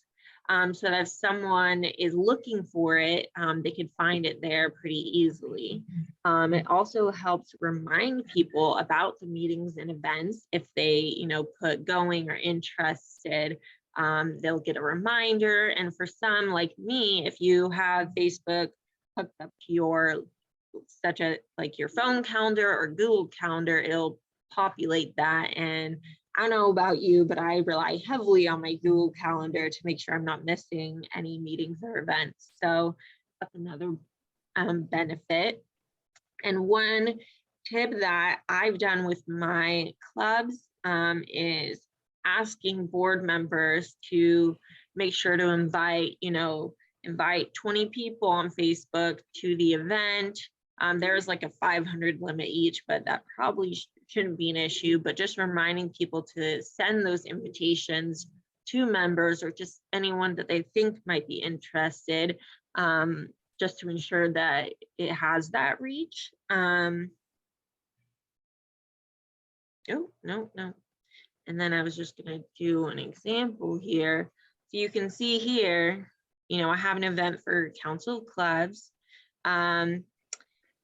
so that if someone is looking for it, they can find it there pretty easily. It also helps remind people about the meetings and events. If they, put going or interested, they'll get a reminder. And for some like me, if you have Facebook hooked up to your like your phone calendar or Google Calendar, it'll populate that. And I don't know about you, but I rely heavily on my Google Calendar to make sure I'm not missing any meetings or events. So that's another benefit. And one tip that I've done with my clubs is asking board members to make sure to invite 20 people on Facebook to the event. There's like a 500 limit each, but that probably shouldn't be an issue, but just reminding people to send those invitations to members or just anyone that they think might be interested, just to ensure that it has that reach. Oh, no. And then I was just gonna do an example here. So you can see here, I have an event for council clubs.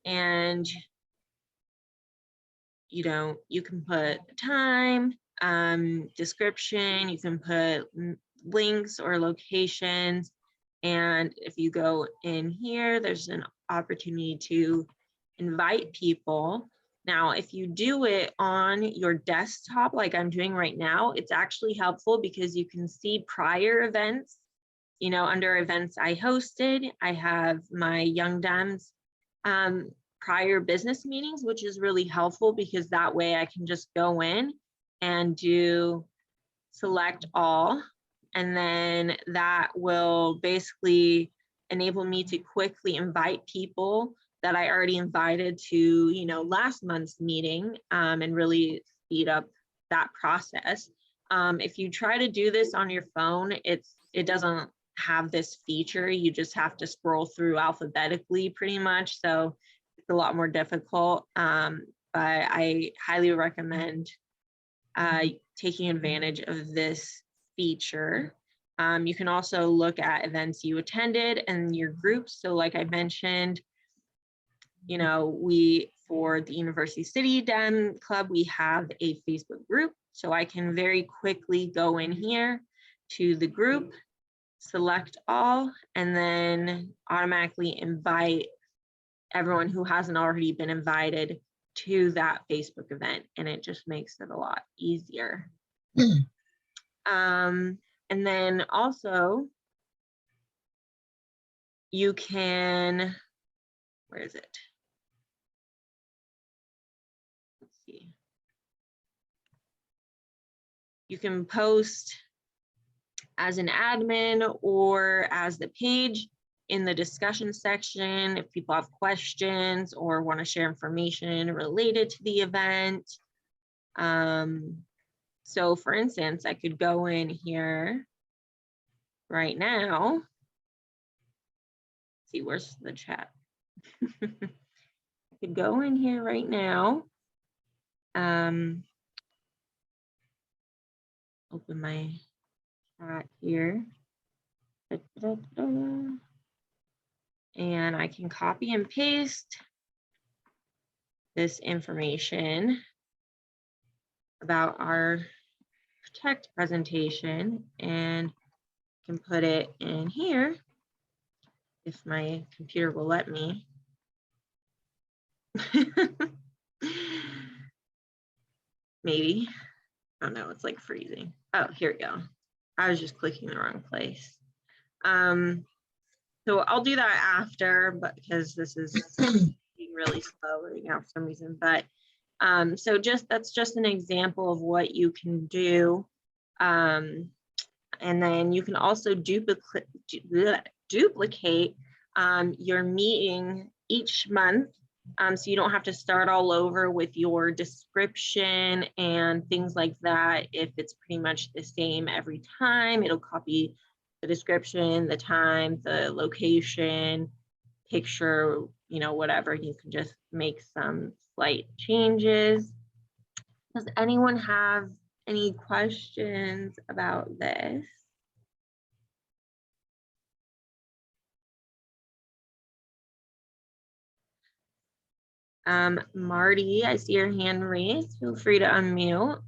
And you can put time, description, you can put links or locations. And if you go in here, there's an opportunity to invite people. Now, if you do it on your desktop, like I'm doing right now, it's actually helpful because you can see prior events. Under events I hosted, I have my Young Dems prior business meetings, which is really helpful because that way I can just go in and do select all, and then that will basically enable me to quickly invite people that I already invited to last month's meeting, and really speed up that process. If you try to do this on your phone, it doesn't have this feature. You just have to scroll through alphabetically pretty much, so it's a lot more difficult, but I highly recommend taking advantage of this feature. You can also look at events you attended and your groups. So like I mentioned, for the University City Dem Club, we have a Facebook group. So I can very quickly go in here to the group, select all, and then automatically invite everyone who hasn't already been invited to that Facebook event. And it just makes it a lot easier. And then also you can, where is it? Let's see. You can post as an admin or as the page in the discussion section if people have questions or want to share information related to the event. So for instance, I could go in here right now. Let's see, where's the chat? I could go in here right now. Open my chat here. And I can copy and paste this information about our Protect presentation and can put it in here if my computer will let me. Maybe. Oh no, it's like freezing. Oh, here we go. I was just clicking the wrong place. So I'll do that after, but because this is being really slow right now for some reason. But so that's just an example of what you can do. And then you can also duplicate your meeting each month So you don't have to start all over with your description and things like that. If it's pretty much the same every time, it'll copy the description, the time, the location, picture, you know, whatever. You can just make some slight changes. Does anyone have any questions about this? Marty, I see your hand raised. Feel free to unmute.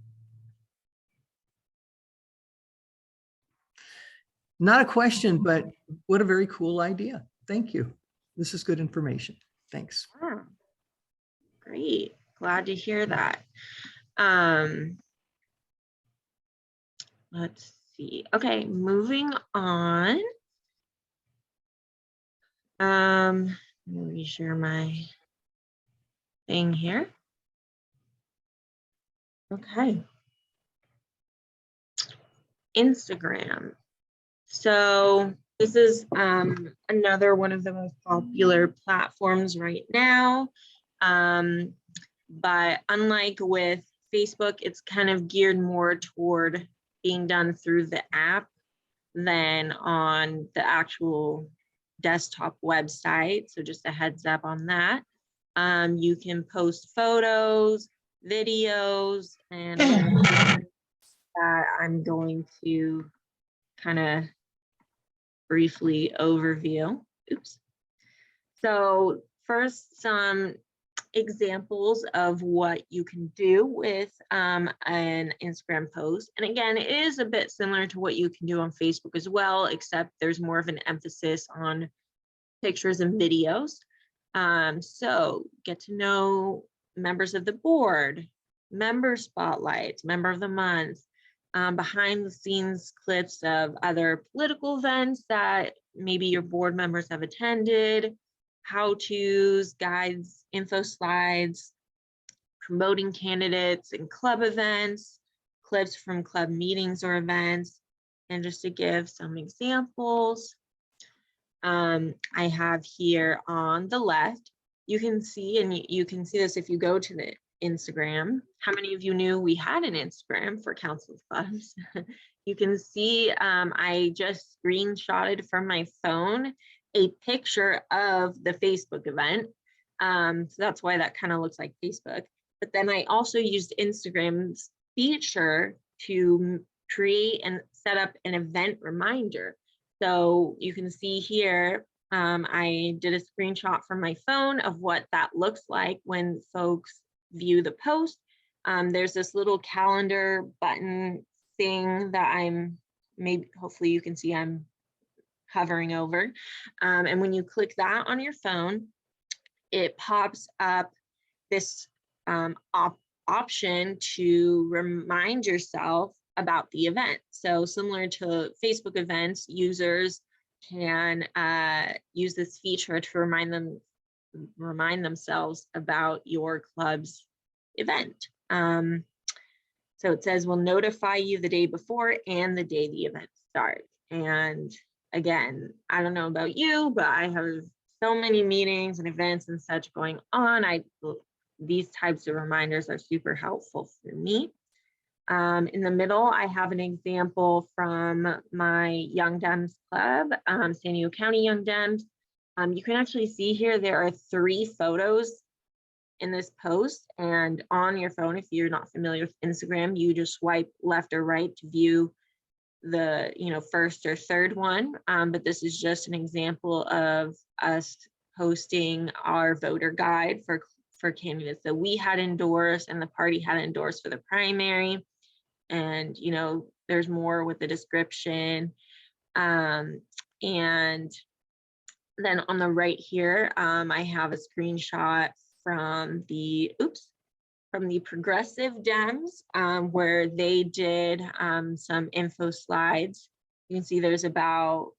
Not a question, but what a very cool idea. Thank you. This is good information. Thanks. Yeah. Great. Glad to hear that. Let's see. Okay, moving on. Let me share my thing here. Okay. Instagram. So this is another one of the most popular platforms right now. But unlike with Facebook, it's kind of geared more toward being done through the app than on the actual desktop website. So just a heads up on that. You can post photos, videos, and that I'm going to kind of briefly overview. Oops. So first, some examples of what you can do with an Instagram post. And again, it is a bit similar to what you can do on Facebook as well, except there's more of an emphasis on pictures and videos. So get to know members of the board, member spotlights, member of the month, behind the scenes clips of other political events that maybe your board members have attended, how-tos, guides, info slides, promoting candidates and club events, clips from club meetings or events. And just to give some examples, I have here on the left, you can see, and you can see this if you go to the Instagram. How many of you knew we had an Instagram for council clubs? You can see I just screenshotted from my phone a picture of the Facebook event. So that's why that kind of looks like Facebook. But then I also used Instagram's feature to create and set up an event reminder. So you can see here, I did a screenshot from my phone of what that looks like when folks view the post. There's this little calendar button thing that hopefully you can see I'm hovering over. And when you click that on your phone, it pops up this option to remind yourself about the event. So similar to Facebook events, users can use this feature to remind themselves about your club's event. So it says we'll notify you the day before and the day the event starts. And again, I don't know about you, but I have so many meetings and events and such going on. These types of reminders are super helpful for me. In the middle, I have an example from my Young Dems Club, San Diego County Young Dems. You can actually see here, there are 3 photos in this post, and on your phone, if you're not familiar with Instagram, you just swipe left or right to view the first or third one. But this is just an example of us posting our voter guide for candidates that we had endorsed and the party had endorsed for the primary. And there's more with the description. And then on the right here, I have a screenshot from the Progressive Dems, where they did some info slides. You can see there's about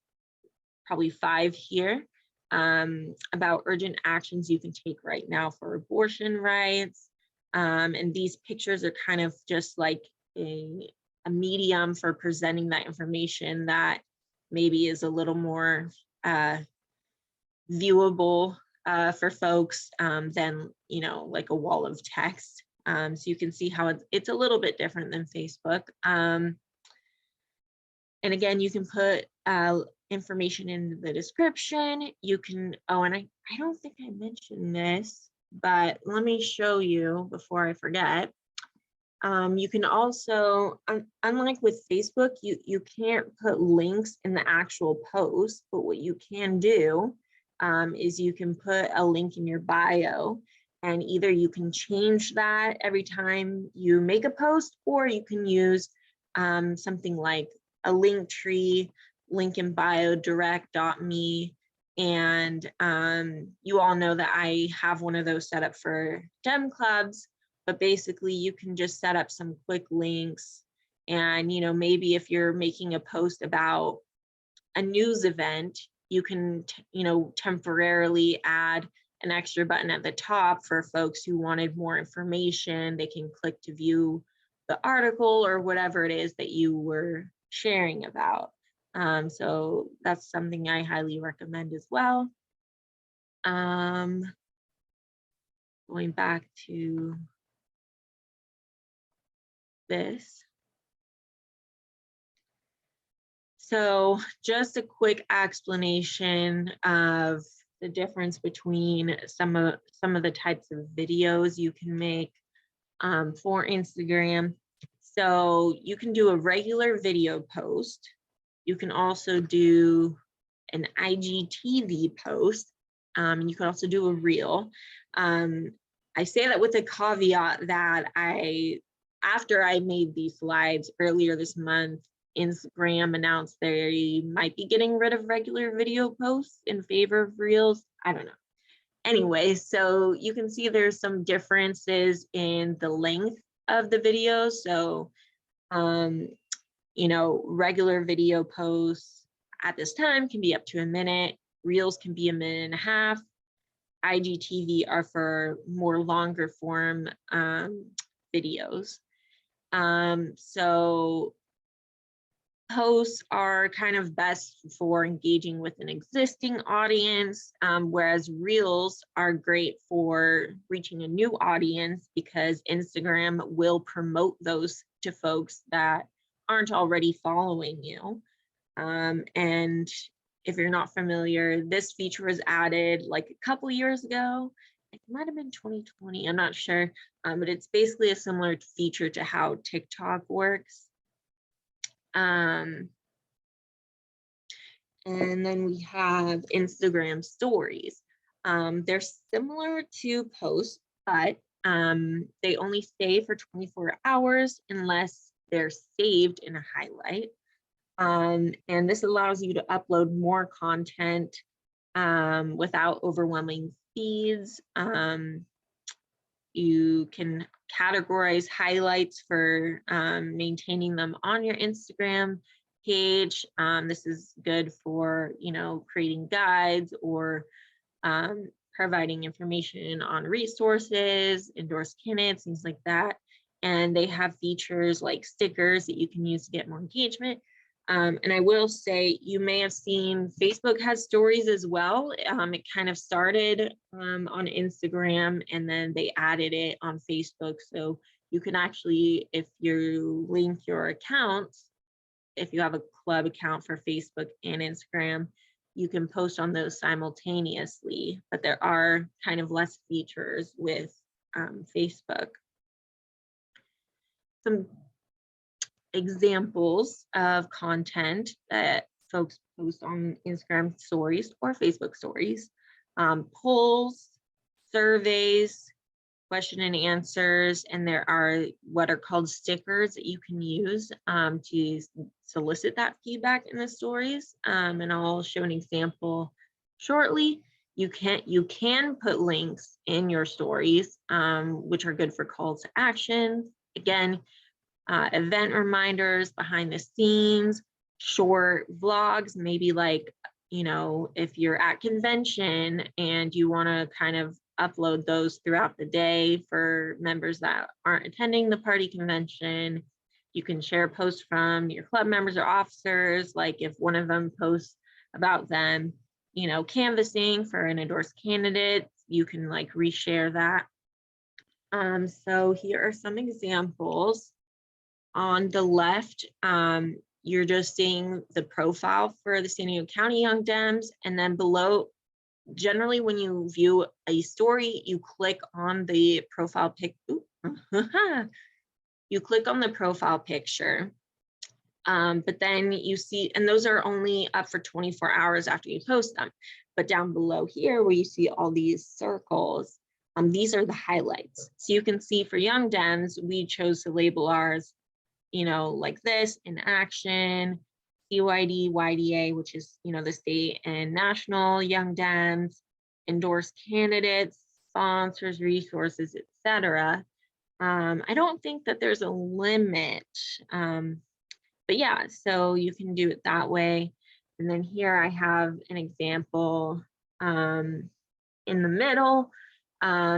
probably 5 here about urgent actions you can take right now for abortion rights. And these pictures are kind of just like a medium for presenting that information that maybe is a little more viewable for folks than, like a wall of text. So you can see how it's a little bit different than Facebook. And again, you can put information in the description. You can, and I don't think I mentioned this, but let me show you before I forget. You can also, unlike with Facebook, you can't put links in the actual post, but what you can do is you can put a link in your bio, and either you can change that every time you make a post, or you can use something like a link tree, link in bio, direct.me. And you all know that I have one of those set up for Dem clubs. But basically you can just set up some quick links, and maybe if you're making a post about a news event, you can temporarily add an extra button at the top for folks who wanted more information. They can click to view the article or whatever it is that you were sharing about. So that's something I highly recommend as well. Going back to this. So just a quick explanation of the difference between some of the types of videos you can make for Instagram. So you can do a regular video post. You can also do an IGTV post. You can also do a reel. I say that with a caveat that after I made these slides earlier this month, Instagram announced they might be getting rid of regular video posts in favor of reels. I don't know. Anyway, so you can see there's some differences in the length of the video. So, regular video posts at this time can be up to a minute. Reels can be a minute and a half. IGTV are for more longer form videos. So posts are kind of best for engaging with an existing audience, whereas reels are great for reaching a new audience because Instagram will promote those to folks that aren't already following you. And if you're not familiar, this feature was added like a couple years ago. It might have been 2020, I'm not sure, but it's basically a similar feature to how TikTok works. And then we have Instagram stories. They're similar to posts, but they only stay for 24 hours unless they're saved in a highlight. And this allows you to upload more content without overwhelming feeds. You can categorize highlights for maintaining them on your Instagram page. This is good for, creating guides or providing information on resources, endorsed candidates, things like that. And they have features like stickers that you can use to get more engagement. And I will say, you may have seen Facebook has stories as well. It kind of started on Instagram and then they added it on Facebook. So you can actually, if you link your accounts, if you have a club account for Facebook and Instagram, you can post on those simultaneously, but there are kind of less features with Facebook. Some examples of content that folks post on Instagram stories or Facebook stories: polls, surveys, question and answers, and there are what are called stickers that you can use to solicit that feedback in the stories. And I'll show an example shortly. You can put links in your stories, which are good for calls to action. Again, event reminders, behind the scenes, short vlogs, maybe like, if you're at convention and you want to kind of upload those throughout the day for members that aren't attending the party convention. You can share posts from your club members or officers, like if one of them posts about them, you know, canvassing for an endorsed candidate, you can like reshare that. So here are some examples. On the left, you're just seeing the profile for the San Diego County Young Dems, and then below, generally when you view a story, you click on the profile pic. You click on the profile picture, but then you see, and those are only up for 24 hours after you post them. But down below here, where you see all these circles, these are the highlights. So you can see for Young Dems, we chose to label ours, you know, like this: in action, CYD, YDA, which is, you know, the state and national Young Dems, endorsed candidates, sponsors, resources, etc. I don't think that there's a limit, but yeah, so you can do it that way. And then here I have an example in the middle.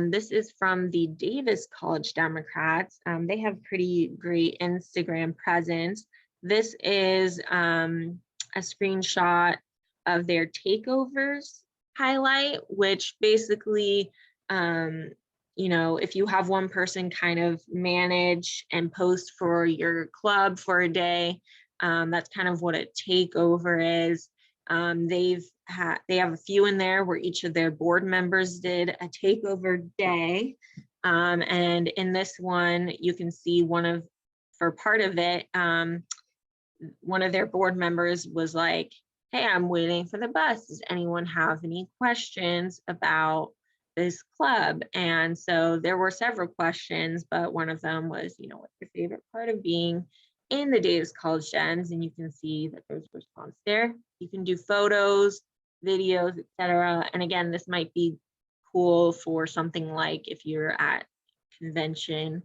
This is from the Davis College Democrats. They have pretty great Instagram presence. This is a screenshot of their takeovers highlight, which basically, you know, if you have one person kind of manage and post for your club for a day, that's kind of what a takeover is. They have a few in there where each of their board members did a takeover day. And in this one, you can see for part of it, one of their board members was like, hey, I'm waiting for the bus. Does anyone have any questions about this club? And so there were several questions, but one of them was, you know, what's your favorite part of being in the Davis College Dems? And you can see that there's a response there. You can do photos, videos, etc. And again, this might be cool for something like if you're at convention.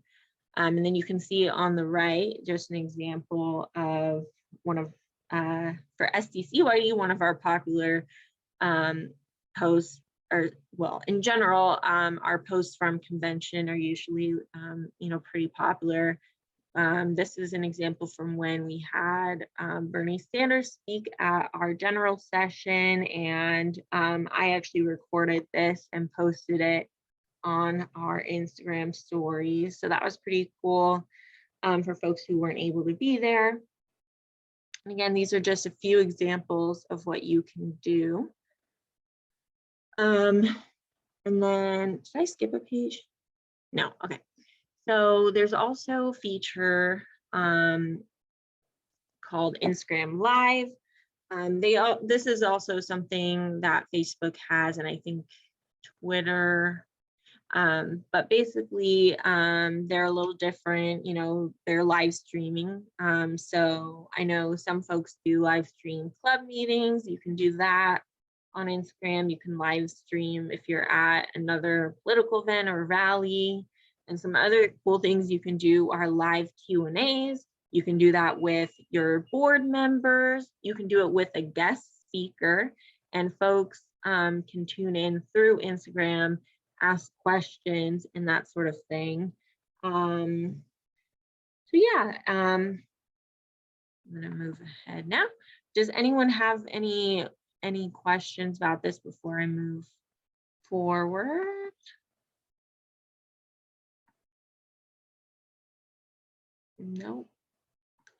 And then you can see on the right, just an example of one of, for SDCYD, one of our popular posts, or well, in general, our posts from convention are usually, you know, pretty popular. This is an example from when we had Bernie Sanders speak at our general session, and I actually recorded this and posted it on our Instagram stories. So that was pretty cool for folks who weren't able to be there. And again, these are just a few examples of what you can do. And then, did I skip a page? No, okay. So there's also a feature called Instagram Live. This is also something that Facebook has, and I think Twitter, but basically they're a little different. You know, they're live streaming. So I know some folks do live stream club meetings. You can do that on Instagram. You can live stream if you're at another political event or rally. And some other cool things you can do are live Q&As. You can do that with your board members. You can do it with a guest speaker, and folks can tune in through Instagram, ask questions and that sort of thing. So yeah, I'm gonna move ahead now. Does anyone have any questions about this before I move forward? Nope.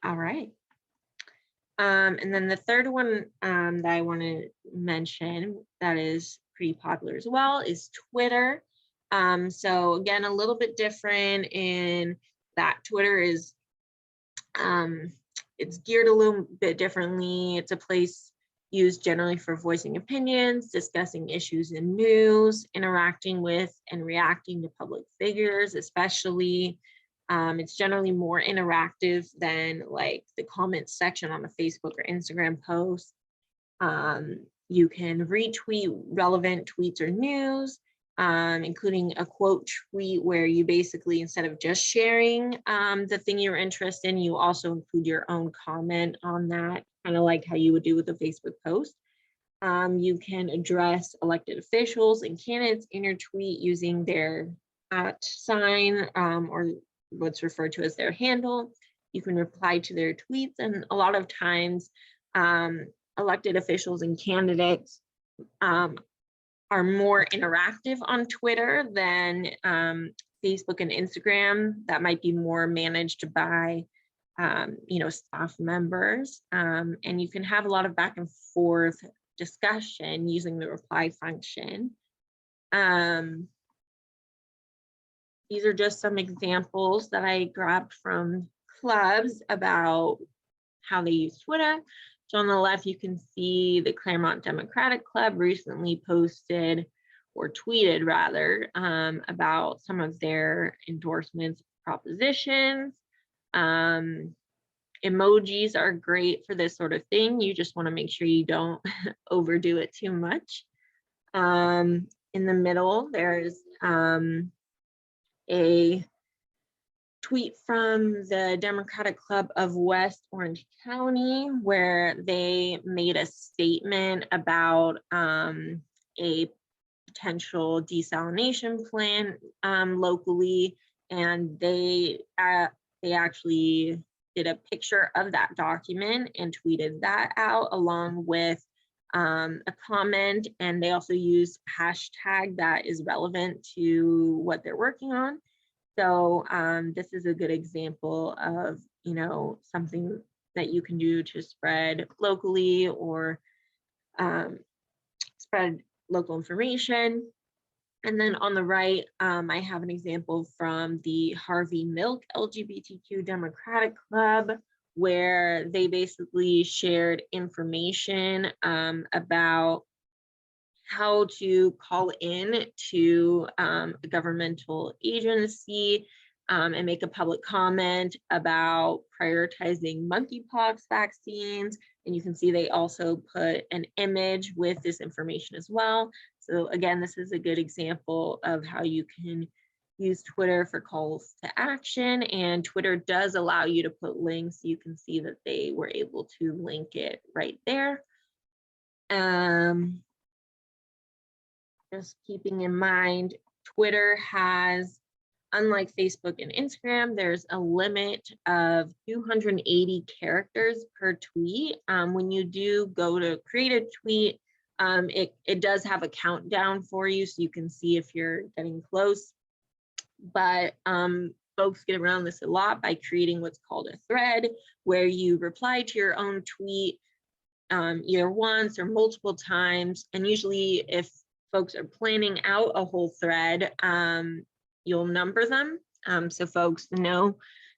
All right. And then the third one that I want to mention that is pretty popular as well is Twitter. So again, a little bit different in that Twitter is, it's geared a little bit differently. It's a place used generally for voicing opinions, discussing issues in news, interacting with and reacting to public figures, especially. It's generally more interactive than like the comments section on a Facebook or Instagram post. You can retweet relevant tweets or news, including a quote tweet where you basically, instead of just sharing the thing you're interested in, you also include your own comment on that, kind of like how you would do with a Facebook post. You can address elected officials and candidates in your tweet using their @ or what's referred to as their handle. You can reply to their tweets, and a lot of times elected officials and candidates are more interactive on Twitter than Facebook and Instagram. That might be more managed by staff members, and you can have a lot of back and forth discussion using the reply function. These are just some examples that I grabbed from clubs about how they use Twitter. So on the left, you can see the Claremont Democratic Club recently posted, or tweeted rather, about some of their endorsements propositions. Emojis are great for this sort of thing. You just want to make sure you don't overdo it too much. In the middle, there's a tweet from the Democratic Club of West Orange County, where they made a statement about a potential desalination plan locally, and they actually did a picture of that document and tweeted that out along with a comment, and they also used hashtag that is relevant to what they're working on. So this is a good example of, something that you can do to spread locally or spread local information. And then on the right, I have an example from the Harvey Milk LGBTQ Democratic Club, where they basically shared information about how to call in to a governmental agency and make a public comment about prioritizing monkeypox vaccines. And you can see they also put an image with this information as well. So again, this is a good example of how you can use Twitter for calls to action, and Twitter does allow you to put links. You can see that they were able to link it right there. Just keeping in mind, Twitter has, unlike Facebook and Instagram, there's a limit of 280 characters per tweet. When you do go to create a tweet, it does have a countdown for you, so you can see if you're getting close. But folks get around this a lot by creating what's called a thread, where you reply to your own tweet either once or multiple times. And usually if folks are planning out a whole thread, you'll number them so folks know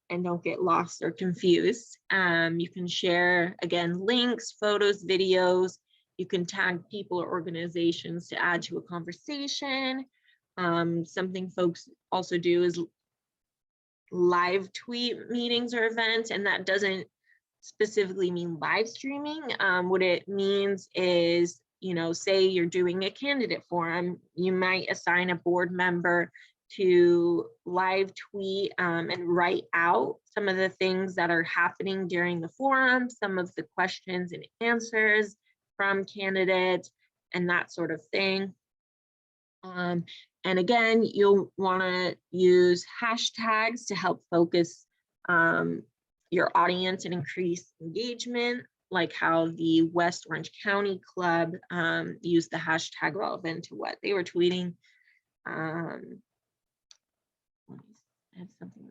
and don't get lost or confused. You can share, again, links, photos, videos. You can tag people or organizations to add to a conversation. Something folks also do is live tweet meetings or events, and that doesn't specifically mean live streaming. What it means is, say you're doing a candidate forum, you might assign a board member to live tweet and write out some of the things that are happening during the forum, some of the questions and answers from candidates, and that sort of thing. And again, you'll want to use hashtags to help focus your audience and increase engagement, like how the West Orange County Club used the hashtag relevant to what they were tweeting. I have something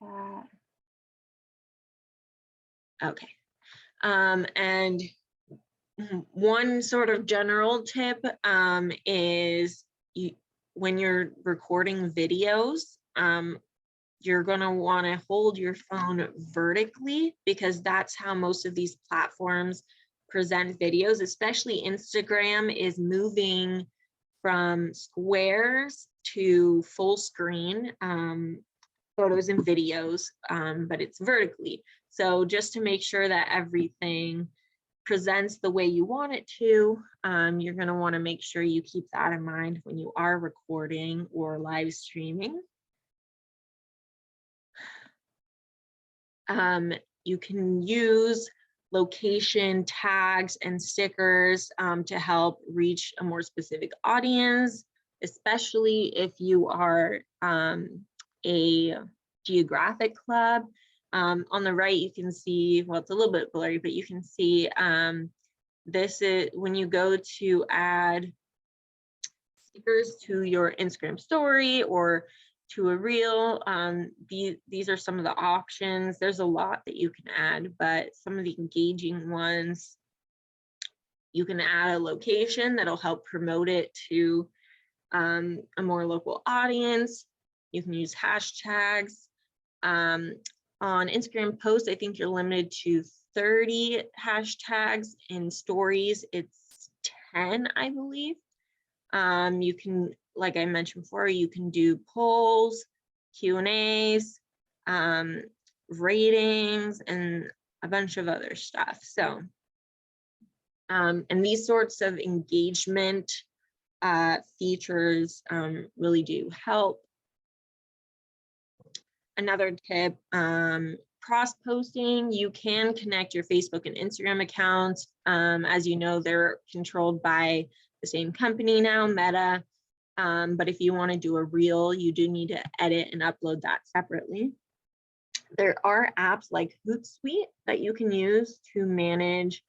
like that. Okay. And one sort of general tip is when you're recording videos, you're going to want to hold your phone vertically, because that's how most of these platforms present videos, especially Instagram is moving from squares to full screen photos and videos, but it's vertically. So just to make sure that everything presents the way you want it to, you're going to want to make sure you keep that in mind when you are recording or live streaming. You can use location tags and stickers to help reach a more specific audience, especially if you are a geographic club. On the right, you can see, well, it's a little bit blurry, but you can see this is when you go to add stickers to your Instagram story or to a reel. These are some of the options. There's a lot that you can add, but some of the engaging ones, you can add a location that'll help promote it to a more local audience. You can use hashtags. On Instagram posts, I think you're limited to 30 hashtags. In stories, it's 10, I believe. You can, like I mentioned before, you can do polls, Q&As, ratings, and a bunch of other stuff. So, and these sorts of engagement features really do help. Another tip, cross-posting, you can connect your Facebook and Instagram accounts. As you know, they're controlled by the same company now, Meta. But if you want to do a reel, you do need to edit and upload that separately. There are apps like Hootsuite that you can use to manage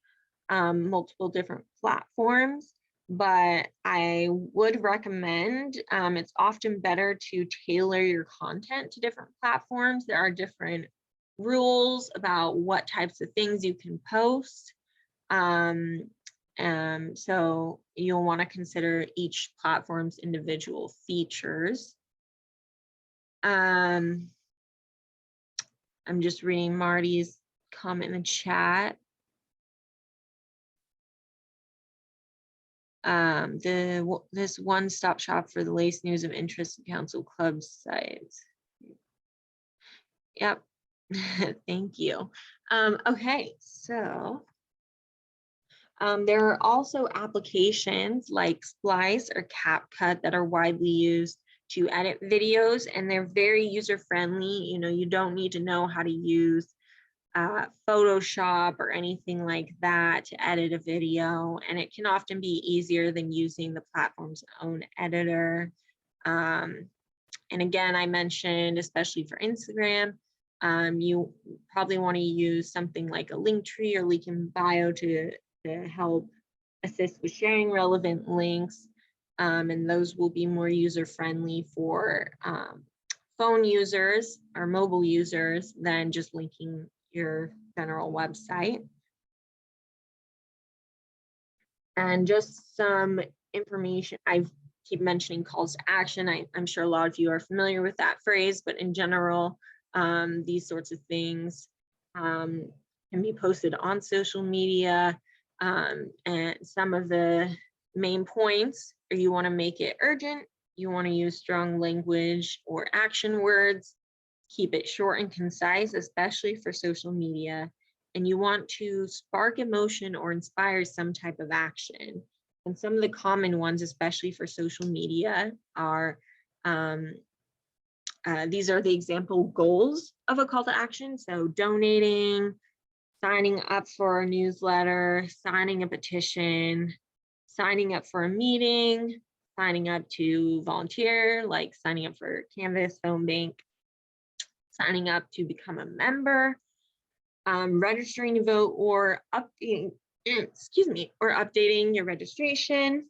multiple different platforms, but I would recommend, it's often better to tailor your content to different platforms. There are different rules about what types of things you can post. So you'll want to consider each platform's individual features. I'm just reading Marty's comment in the chat. This one-stop shop for the latest news of interest in council club sites. Yep. Thank you. Okay, so there are also applications like Splice or CapCut that are widely used to edit videos, and they're very user-friendly. You know, you don't need to know how to use Photoshop or anything like that to edit a video, and it can often be easier than using the platform's own editor. And again, I mentioned, especially for Instagram, you probably want to use something like a Linktree or link in bio to help assist with sharing relevant links, and those will be more user-friendly for phone users or mobile users than just linking your general website. And just some information, I keep mentioning calls to action. I'm sure a lot of you are familiar with that phrase, but in general, these sorts of things can be posted on social media. And some of the main points are you want to make it urgent, you want to use strong language or action words, keep it short and concise, especially for social media, and you want to spark emotion or inspire some type of action. And some of the common ones, especially for social media, are these are the example goals of a call to action. So donating, signing up for a newsletter, signing a petition, signing up for a meeting, signing up to volunteer, like signing up for Canvas, Phone Bank, signing up to become a member, registering to vote, or updating, or updating your registration,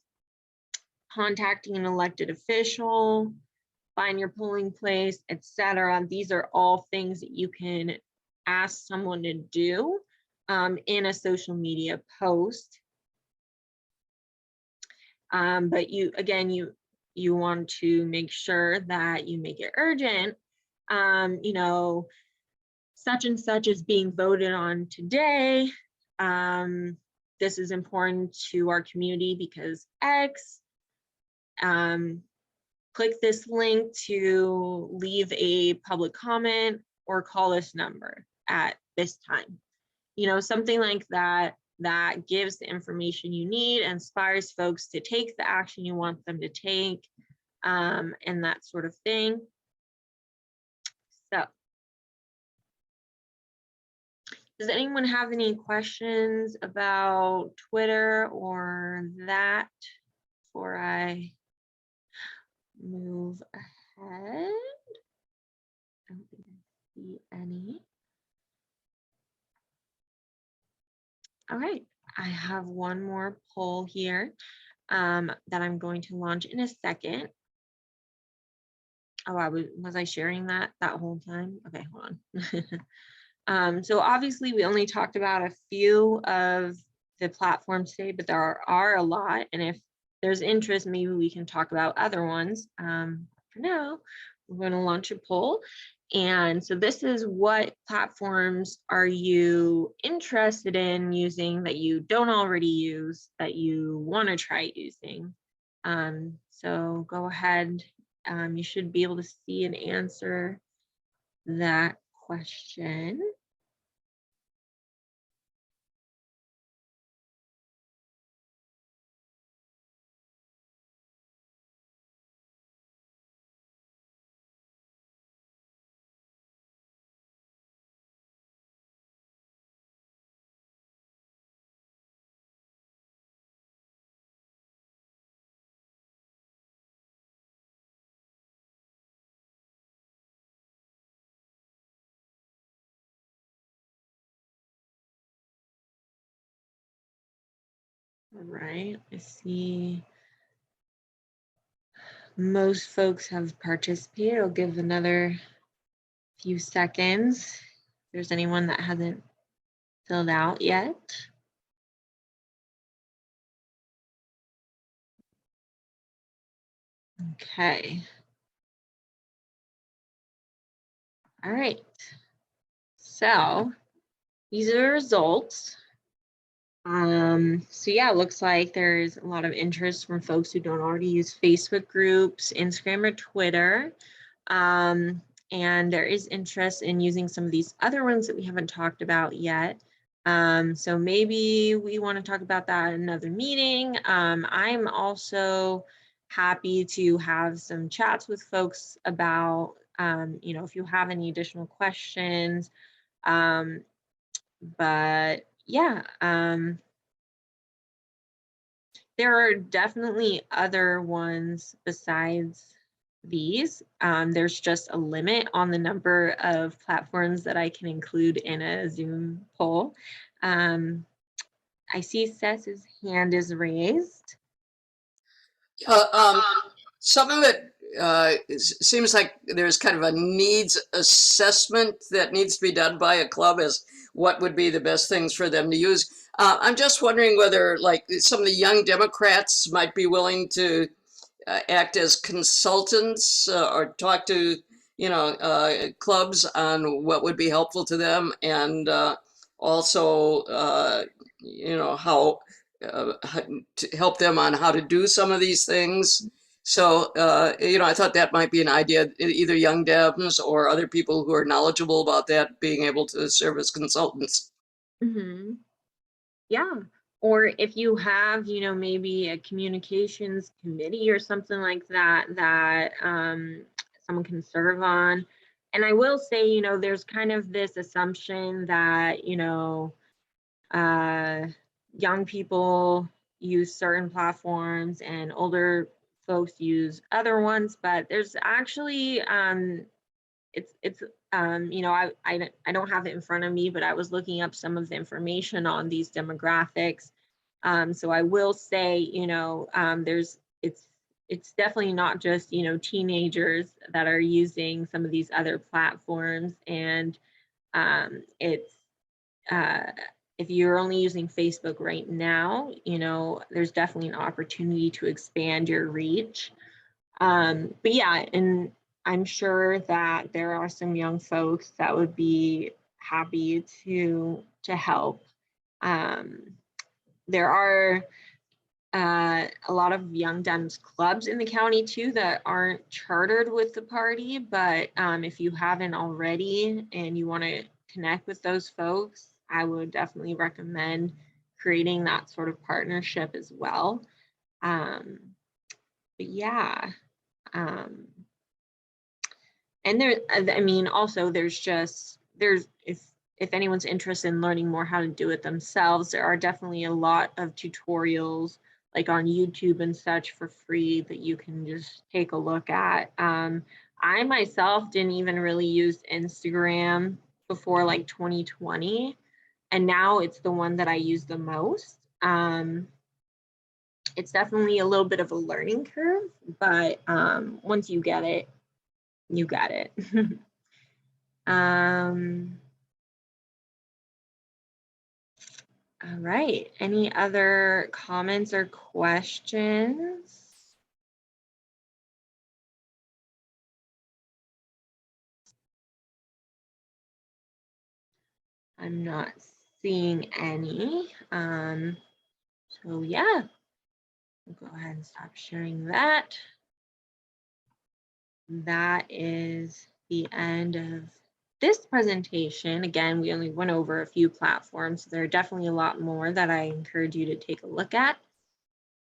contacting an elected official, find your polling place, etc. These are all things that you can ask someone to do in a social media post. But you want to make sure that you make it urgent. You know, such and such is being voted on today. This is important to our community because X. Click this link to leave a public comment or call this number at this time. You know, something like that, that gives the information you need, inspires folks to take the action you want them to take, and that sort of thing. So, does anyone have any questions about Twitter or that before I move ahead? I don't think I see any. All right, I have one more poll here that I'm going to launch in a second. Oh, was I sharing that whole time? Okay, hold on. So obviously we only talked about a few of the platforms today, but there are a lot. And if there's interest, maybe we can talk about other ones. For now, we're going to launch a poll. And so this is, what platforms are you interested in using that you don't already use, that you want to try using? So go ahead. You should be able to see and answer that question. All right, I see most folks have participated. I'll give another few seconds if there's anyone that hasn't filled out yet. Okay. All right. So these are the results. So yeah, it looks like there's a lot of interest from folks who don't already use Facebook groups, Instagram, or Twitter. And there is interest in using some of these other ones that we haven't talked about yet. So maybe we want to talk about that in another meeting. I'm also happy to have some chats with folks about, if you have any additional questions. But yeah, there are definitely other ones besides these. There's just a limit on the number of platforms that I can include in a Zoom poll. I see Seth's hand is raised. Some of it seems like there's kind of a needs assessment that needs to be done by a club as what would be the best things for them to use. I'm just wondering whether, like, some of the young Democrats might be willing to act as consultants or talk to, clubs on what would be helpful to them, and also, how to help them on how to do some of these things. So, I thought that might be an idea, either young Dems or other people who are knowledgeable about that being able to serve as consultants. Mm-hmm. Yeah. Or if you have, maybe a communications committee or something like that, that someone can serve on. And I will say, there's kind of this assumption that, young people use certain platforms and older folks use other ones, but there's actually, I don't have it in front of me, but I was looking up some of the information on these demographics. So I will say, it's definitely not just, teenagers that are using some of these other platforms. And if you're only using Facebook right now, there's definitely an opportunity to expand your reach. But yeah, and I'm sure that there are some young folks that would be happy to help. There are a lot of young Dems clubs in the county too that aren't chartered with the party, but if you haven't already and you want to connect with those folks, I would definitely recommend creating that sort of partnership as well. But yeah. And there, also there's if anyone's interested in learning more how to do it themselves, there are definitely a lot of tutorials like on YouTube and such for free that you can just take a look at. I myself didn't even really use Instagram before like 2020, and now it's the one that I use the most. It's definitely a little bit of a learning curve, but once you get it, you got it. All right, any other comments or questions? I'm not seeing any. So yeah, we'll go ahead and stop sharing that. That is the end of this presentation. Again, we only went over a few platforms. So there are definitely a lot more that I encourage you to take a look at.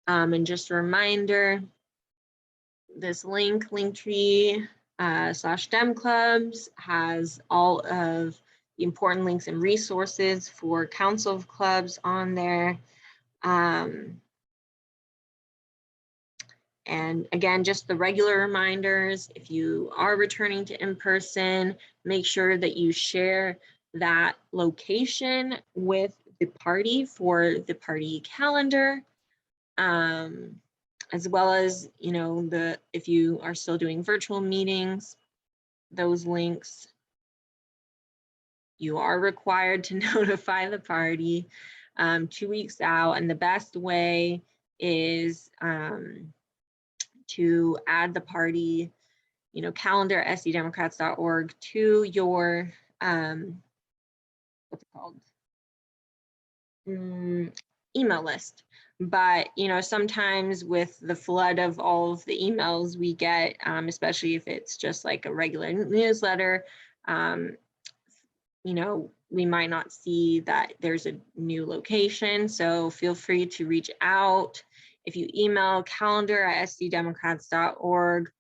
And just a reminder, this Linktree /Dem Clubs has all of the important links and resources for Council of Clubs on there. And again, just the regular reminders, if you are returning to in-person, make sure that you share that location with the party for the party calendar, as well as, you know, if you are still doing virtual meetings, those links, you are required to notify the party 2 weeks out. And the best way is to add the party, you know, calendar sddemocrats.org to your what's it called, email list. But you know, sometimes with the flood of all of the emails we get, especially if it's just like a regular newsletter, you know, we might not see that there's a new location. So feel free to reach out. If you email calendar@sddemocrats.org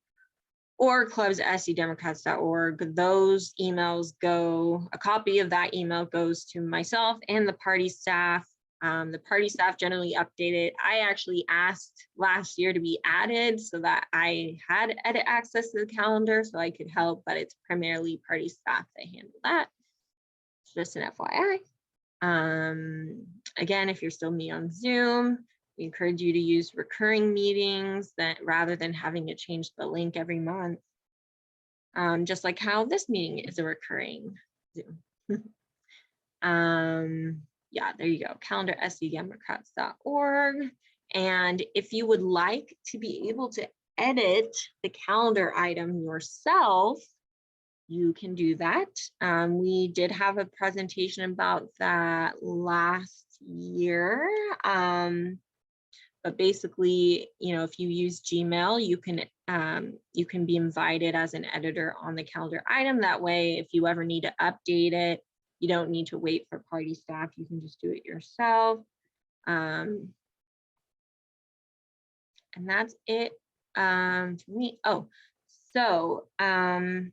or clubs@sddemocrats.org, those emails go, a copy of that email goes to myself and the party staff. The party staff generally update it. I actually asked last year to be added so that I had edit access to the calendar so I could help, but it's primarily party staff that handle that. Just an FYI. Again, if you're still meeting on Zoom, we encourage you to use recurring meetings that rather than having to change the link every month. Just like how this meeting is a recurring Zoom. Yeah, there you go, calendar sddemocrats.org. And if you would like to be able to edit the calendar item yourself, you can do that. We did have a presentation about that last year. But basically, you know, if you use Gmail, you can be invited as an editor on the calendar item. That way, if you ever need to update it, you don't need to wait for party staff. You can just do it yourself. And that's it for me. Oh, so I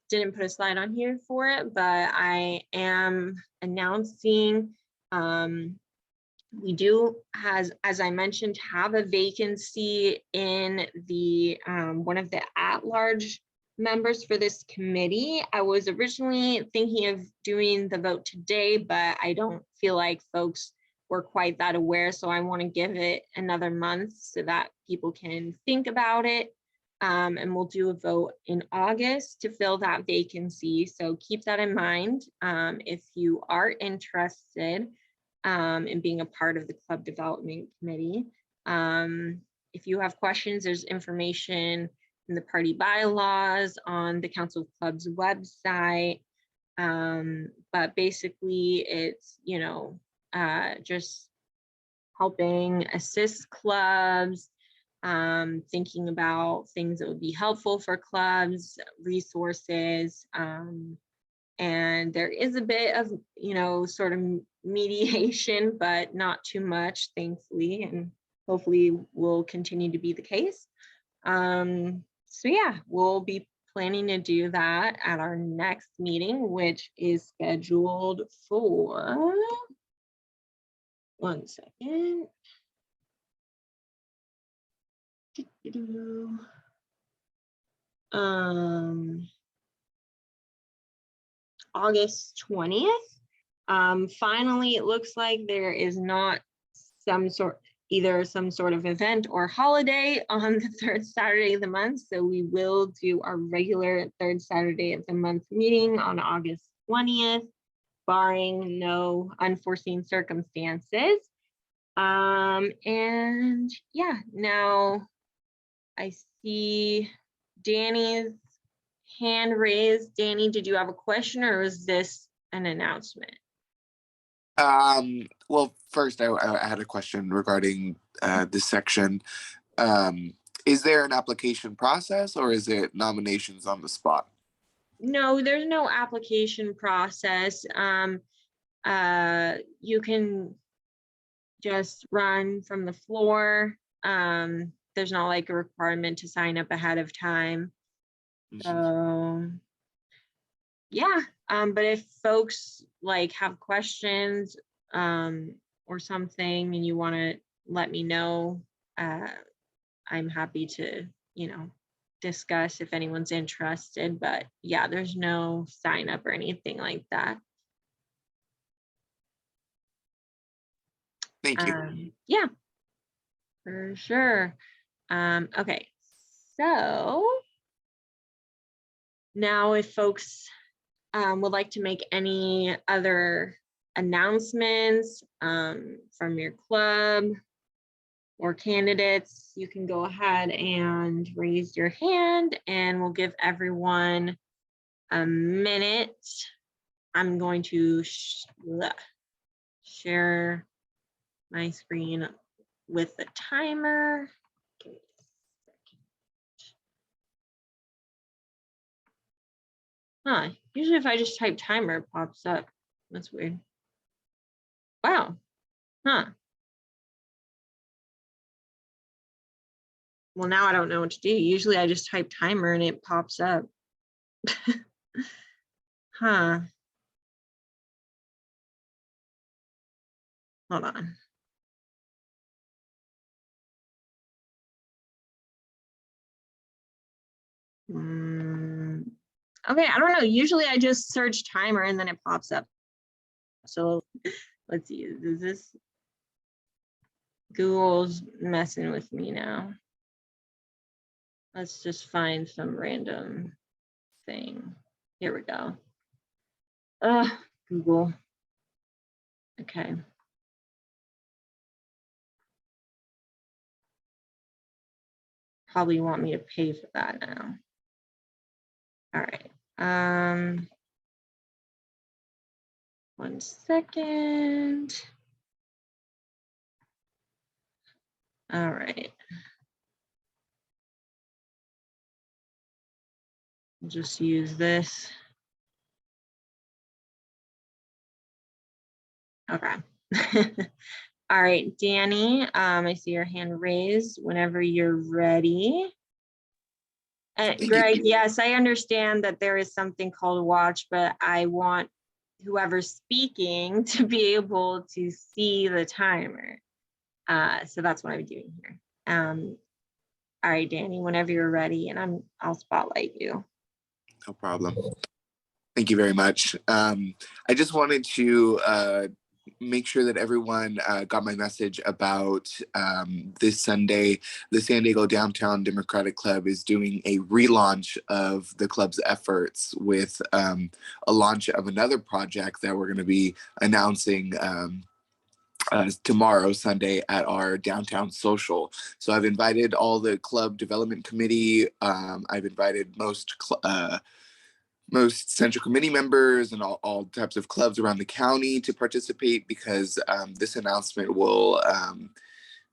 didn't put a slide on here for it, but I am announcing we do, as I mentioned, have a vacancy in the one of the at-large members for this committee. I was originally thinking of doing the vote today, but I don't feel like folks were quite that aware, so I want to give it another month so that people can think about it. And we'll do a vote in August to fill that vacancy. So keep that in mind if you are interested in being a part of the club development committee. If you have questions, there's information in the party bylaws on the Council of Clubs website. But basically it's, you know, just helping assist clubs, thinking about things that would be helpful for clubs, resources, and there is a bit of, you know, sort of mediation, but not too much, thankfully, and hopefully will continue to be the case. So yeah, we'll be planning to do that at our next meeting, which is scheduled for, one second. August 20th. Finally, it looks like there is not either some sort of event or holiday on the third Saturday of the month. So we will do our regular third Saturday of the month meeting on August 20th, barring no unforeseen circumstances. And yeah, now I see Danny's hand raised. Danny, did you have a question or was this an announcement? Well, first I had a question regarding this section. Is there an application process or is it nominations on the spot? No, there's no application process. You can just run from the floor. There's not like a requirement to sign up ahead of time. So yeah, but if folks like have questions or something and you want to let me know, I'm happy to, discuss if anyone's interested. But yeah, there's no sign up or anything like that. Thank you. Yeah, for sure. Okay, so now if folks would like to make any other announcements from your club or candidates, you can go ahead and raise your hand and we'll give everyone a minute. I'm going to share my screen with the timer. Give me a second. Huh, usually if I just type timer, it pops up. That's weird. Wow, huh. Well, now I don't know what to do. Usually I just type timer and it pops up. Huh. Hold on. Okay, I don't know. Usually I just search timer and then it pops up. So let's see. Is this Google's messing with me now? Let's just find some random thing. Here we go. Google. Okay. Probably want me to pay for that now. All right. 1 second. All right. I'll just use this. Okay. All right, Danny, I see your hand raised whenever you're ready. Greg, yes, I understand that there is something called watch, but I want whoever's speaking to be able to see the timer. So that's what I'm doing here. All right, Danny, whenever you're ready, and I'll spotlight you. No problem. Thank you very much. I just wanted to make sure that everyone got my message about this Sunday. The San Diego Downtown Democratic Club is doing a relaunch of the club's efforts with a launch of another project that we're going to be announcing tomorrow, Sunday, at our downtown social. So I've invited all the club development committee. I've invited most central committee members and all types of clubs around the county to participate, because this announcement will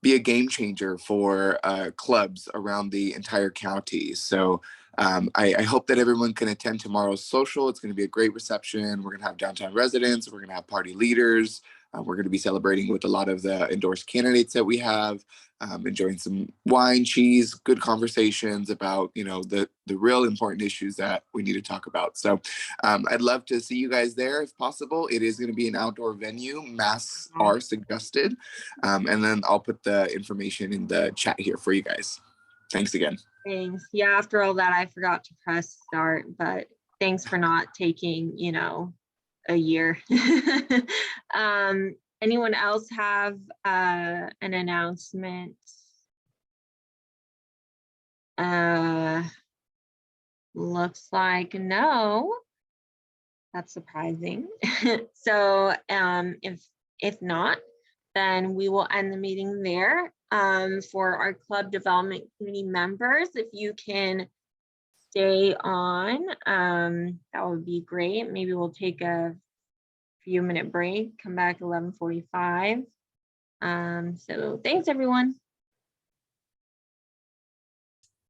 be a game changer for clubs around the entire county. So I hope that everyone can attend tomorrow's social. It's going to be a great reception. We're going to have downtown residents. We're going to have party leaders. We're going to be celebrating with a lot of the endorsed candidates that we have, enjoying some wine, cheese, good conversations about, the real important issues that we need to talk about. So I'd love to see you guys there if possible. It is going to be an outdoor venue. Masks are suggested. And then I'll put the information in the chat here for you guys. Thanks again. Thanks. Yeah, after all that, I forgot to press start, but thanks for not taking, a year. Anyone else have an announcement? Looks like no. That's surprising. So if not, then we will end the meeting there. For our club development committee members, if you can stay on, that would be great. Maybe we'll take a few minute break, come back 11:45. So thanks everyone.